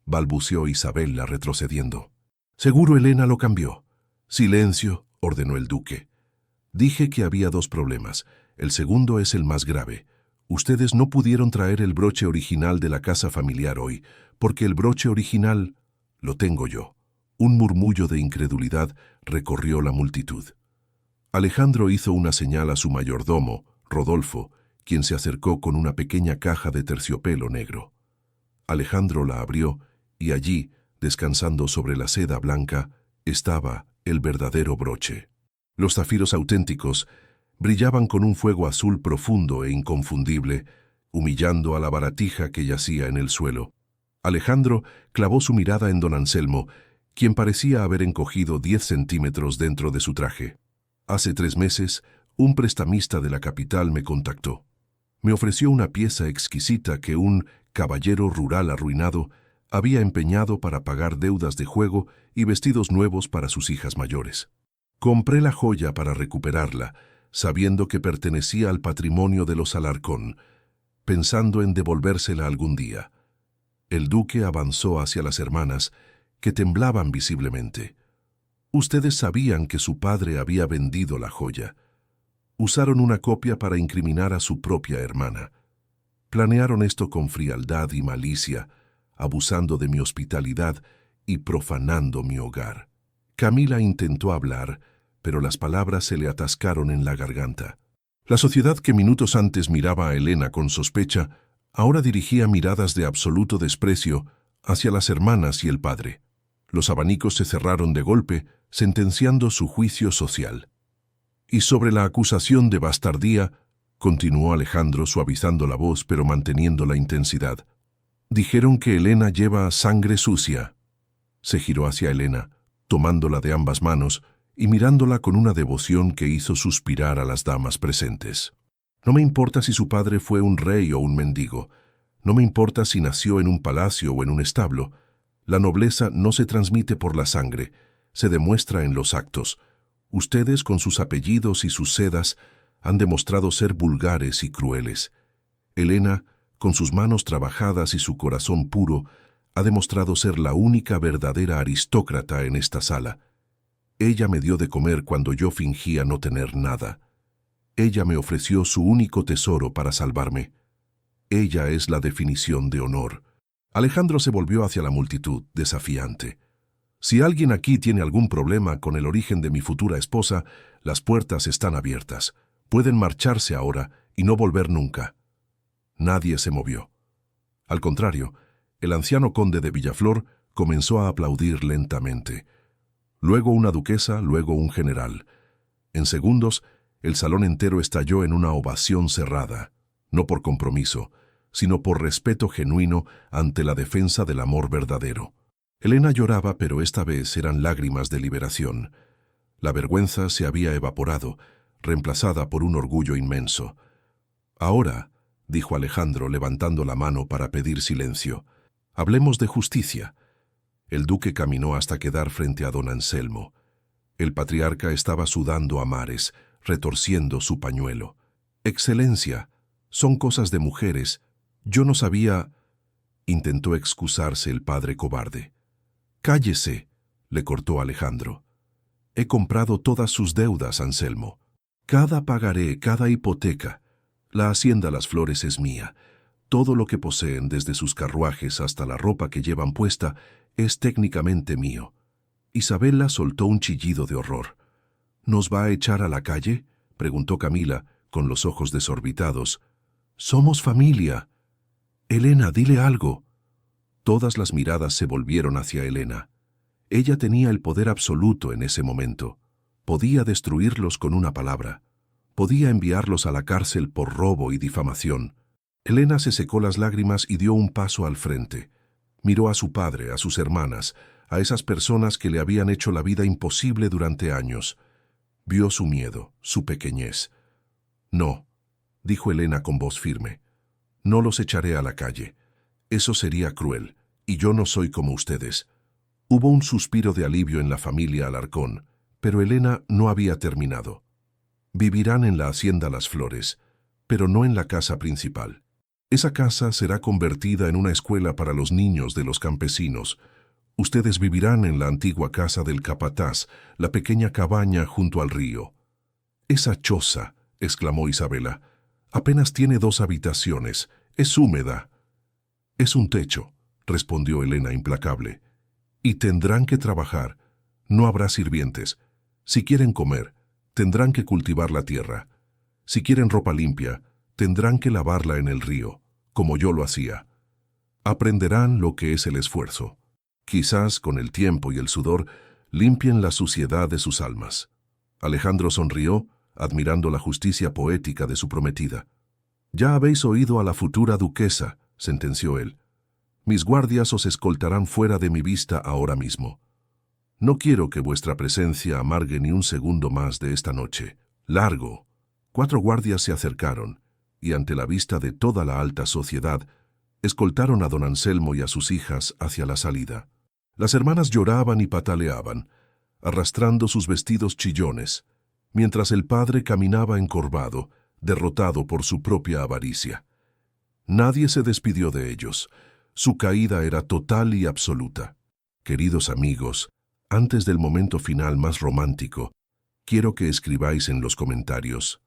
balbuceó Isabela retrocediendo. «Seguro Elena lo cambió». «Silencio», ordenó el duque. «Dije que había dos problemas. El segundo es el más grave. Ustedes no pudieron traer el broche original de la casa familiar hoy, porque el broche original Lo tengo yo. Un murmullo de incredulidad recorrió la multitud. Alejandro hizo una señal a su mayordomo, Rodolfo, quien se acercó con una pequeña caja de terciopelo negro. Alejandro la abrió y allí, descansando sobre la seda blanca, estaba el verdadero broche. Los zafiros auténticos brillaban con un fuego azul profundo e inconfundible, humillando a la baratija que yacía en el suelo. Alejandro clavó su mirada en don Anselmo, quien parecía haber encogido 10 centímetros dentro de su traje. Hace 3 meses, un prestamista de la capital me contactó. Me ofreció una pieza exquisita que un caballero rural arruinado había empeñado para pagar deudas de juego y vestidos nuevos para sus hijas mayores. Compré la joya para recuperarla, sabiendo que pertenecía al patrimonio de los Alarcón, pensando en devolvérsela algún día. El duque avanzó hacia las hermanas, que temblaban visiblemente. Ustedes sabían que su padre había vendido la joya. Usaron una copia para incriminar a su propia hermana. Planearon esto con frialdad y malicia, abusando de mi hospitalidad y profanando mi hogar. Camila intentó hablar, pero las palabras se le atascaron en la garganta. La sociedad que minutos antes miraba a Elena con sospecha, ahora dirigía miradas de absoluto desprecio hacia las hermanas y el padre. Los abanicos se cerraron de golpe, sentenciando su juicio social. Y sobre la acusación de bastardía, continuó Alejandro suavizando la voz pero manteniendo la intensidad. Dijeron que Elena lleva sangre sucia. Se giró hacia Elena, tomándola de ambas manos y mirándola con una devoción que hizo suspirar a las damas presentes. No me importa si su padre fue un rey o un mendigo. No me importa si nació en un palacio o en un establo. La nobleza no se transmite por la sangre, se demuestra en los actos. Ustedes, con sus apellidos y sus sedas, han demostrado ser vulgares y crueles. Elena, con sus manos trabajadas y su corazón puro, ha demostrado ser la única verdadera aristócrata en esta sala. Ella me dio de comer cuando yo fingía no tener nada. Ella me ofreció su único tesoro para salvarme. Ella es la definición de honor. Alejandro se volvió hacia la multitud, desafiante. Si alguien aquí tiene algún problema con el origen de mi futura esposa, las puertas están abiertas. Pueden marcharse ahora y no volver nunca. Nadie se movió. Al contrario, el anciano conde de Villaflor comenzó a aplaudir lentamente. Luego una duquesa, luego un general. En segundos, el salón entero estalló en una ovación cerrada, no por compromiso, sino por respeto genuino ante la defensa del amor verdadero. Elena lloraba, pero esta vez eran lágrimas de liberación. La vergüenza se había evaporado, reemplazada por un orgullo inmenso. Ahora, dijo Alejandro levantando la mano para pedir silencio, hablemos de justicia. El duque caminó hasta quedar frente a don Anselmo. El patriarca estaba sudando a mares, retorciendo su pañuelo. Excelencia, son cosas de mujeres. Yo no sabía... Intentó excusarse el padre cobarde. Cállese, le cortó Alejandro. He comprado todas sus deudas, Anselmo. Cada pagaré, cada hipoteca. La hacienda Las Flores es mía. Todo lo que poseen, desde sus carruajes hasta la ropa que llevan puesta, es técnicamente mío. Isabela soltó un chillido de horror. ¿Nos va a echar a la calle?, preguntó Camila, con los ojos desorbitados. Somos familia. Elena, dile algo. Todas las miradas se volvieron hacia Elena. Ella tenía el poder absoluto en ese momento. Podía destruirlos con una palabra. Podía enviarlos a la cárcel por robo y difamación. Elena se secó las lágrimas y dio un paso al frente. Miró a su padre, a sus hermanas, a esas personas que le habían hecho la vida imposible durante años. Vio su miedo, su pequeñez. No, dijo Elena con voz firme. No los echaré a la calle. Eso sería cruel, y yo no soy como ustedes. Hubo un suspiro de alivio en la familia Alarcón, pero Elena no había terminado. Vivirán en la hacienda Las Flores, pero no en la casa principal. Esa casa será convertida en una escuela para los niños de los campesinos. Ustedes vivirán en la antigua casa del capataz, la pequeña cabaña junto al río. Esa choza, exclamó Isabela, apenas tiene 2 habitaciones, es húmeda. Es un techo, respondió Elena implacable. Y tendrán que trabajar. No habrá sirvientes. Si quieren comer, tendrán que cultivar la tierra. Si quieren ropa limpia, tendrán que lavarla en el río, como yo lo hacía. Aprenderán lo que es el esfuerzo. Quizás, con el tiempo y el sudor, limpien la suciedad de sus almas. Alejandro sonrió, admirando la justicia poética de su prometida. «Ya habéis oído a la futura duquesa», sentenció él. «Mis guardias os escoltarán fuera de mi vista ahora mismo. No quiero que vuestra presencia amargue ni un segundo más de esta noche. Largo». 4 guardias se acercaron, y ante la vista de toda la alta sociedad, escoltaron a don Anselmo y a sus hijas hacia la salida. Las hermanas lloraban y pataleaban, arrastrando sus vestidos chillones, mientras el padre caminaba encorvado, derrotado por su propia avaricia. Nadie se despidió de ellos. Su caída era total y absoluta. Queridos amigos, antes del momento final más romántico, quiero que escribáis en los comentarios: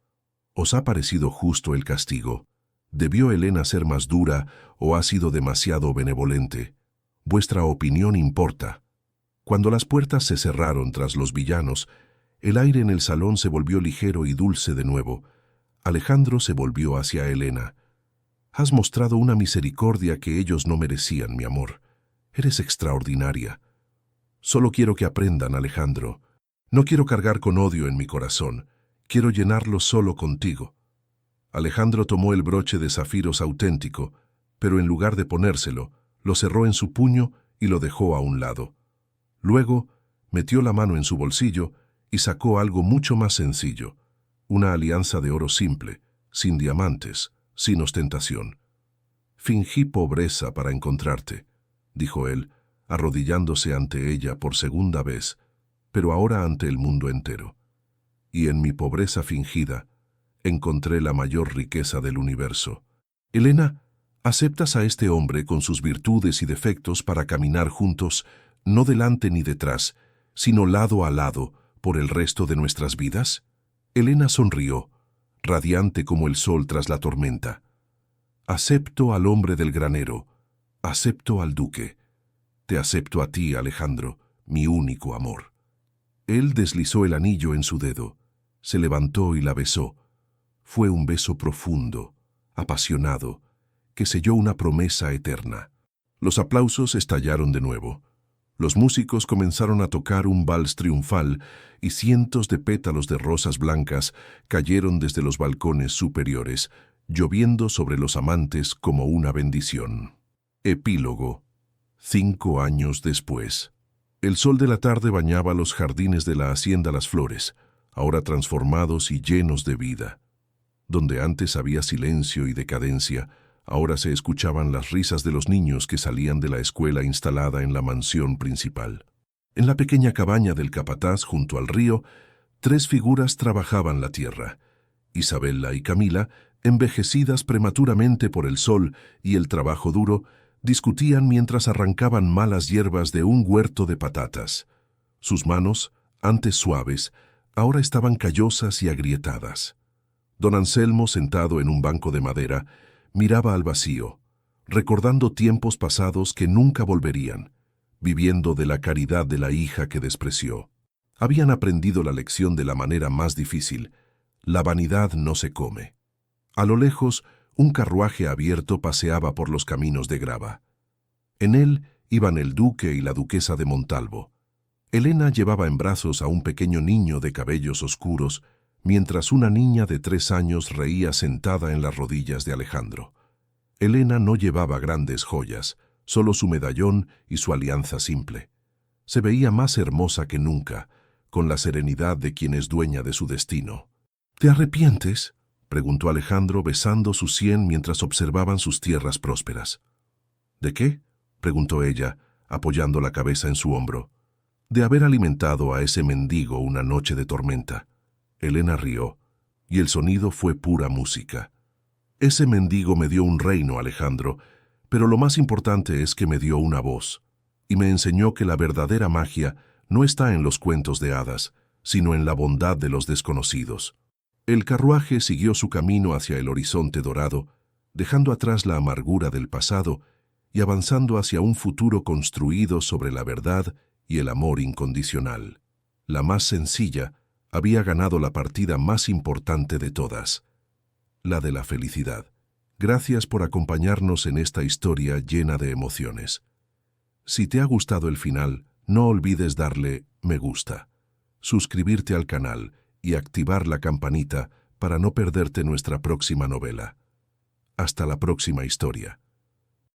¿os ha parecido justo el castigo? ¿Debió Helena ser más dura o ha sido demasiado benevolente? Vuestra opinión importa. Cuando las puertas se cerraron tras los villanos, el aire en el salón se volvió ligero y dulce de nuevo. Alejandro se volvió hacia Helena. «Has mostrado una misericordia que ellos no merecían, mi amor. Eres extraordinaria. Solo quiero que aprendan, Alejandro. No quiero cargar con odio en mi corazón. Quiero llenarlo solo contigo». Alejandro tomó el broche de zafiros auténtico, pero en lugar de ponérselo, lo cerró en su puño y lo dejó a un lado. Luego, metió la mano en su bolsillo y sacó algo mucho más sencillo, una alianza de oro simple, sin diamantes, sin ostentación. «Fingí pobreza para encontrarte», dijo él, arrodillándose ante ella por segunda vez, pero ahora ante el mundo entero. «Y en mi pobreza fingida, encontré la mayor riqueza del universo. Helena, ¿aceptas a este hombre con sus virtudes y defectos para caminar juntos, no delante ni detrás, sino lado a lado, por el resto de nuestras vidas?» Helena sonrió, radiante como el sol tras la tormenta. «Acepto al hombre del granero, acepto al duque. Te acepto a ti, Alejandro, mi único amor». Él deslizó el anillo en su dedo, se levantó y la besó. Fue un beso profundo, apasionado, que selló una promesa eterna. Los aplausos estallaron de nuevo. Los músicos comenzaron a tocar un vals triunfal y cientos de pétalos de rosas blancas cayeron desde los balcones superiores, lloviendo sobre los amantes como una bendición. Epílogo. 5 años después. El sol de la tarde bañaba los jardines de la hacienda Las Flores, ahora transformados y llenos de vida. Donde antes había silencio y decadencia, ahora se escuchaban las risas de los niños que salían de la escuela instalada en la mansión principal. En la pequeña cabaña del capataz junto al río, 3 figuras trabajaban la tierra. Isabela y Camila, envejecidas prematuramente por el sol y el trabajo duro, discutían mientras arrancaban malas hierbas de un huerto de patatas. Sus manos, antes suaves, ahora estaban callosas y agrietadas. Don Anselmo, sentado en un banco de madera, miraba al vacío, recordando tiempos pasados que nunca volverían, viviendo de la caridad de la hija que despreció. Habían aprendido la lección de la manera más difícil: la vanidad no se come. A lo lejos, un carruaje abierto paseaba por los caminos de grava. En él iban el duque y la duquesa de Montalvo. Helena llevaba en brazos a un pequeño niño de cabellos oscuros, mientras una niña de 3 años reía sentada en las rodillas de Alejandro. Helena no llevaba grandes joyas, solo su medallón y su alianza simple. Se veía más hermosa que nunca, con la serenidad de quien es dueña de su destino. «¿Te arrepientes?», preguntó Alejandro besando su sien mientras observaban sus tierras prósperas. «¿De qué?», preguntó ella, apoyando la cabeza en su hombro. «De haber alimentado a ese mendigo una noche de tormenta». Helena rió, y el sonido fue pura música. «Ese mendigo me dio un reino, Alejandro, pero lo más importante es que me dio una voz, y me enseñó que la verdadera magia no está en los cuentos de hadas, sino en la bondad de los desconocidos». El carruaje siguió su camino hacia el horizonte dorado, dejando atrás la amargura del pasado y avanzando hacia un futuro construido sobre la verdad y el amor incondicional. La más sencilla había ganado la partida más importante de todas, la de la felicidad. Gracias por acompañarnos en esta historia llena de emociones. Si te ha gustado el final, no olvides darle me gusta, suscribirte al canal y activar la campanita para no perderte nuestra próxima novela. Hasta la próxima historia.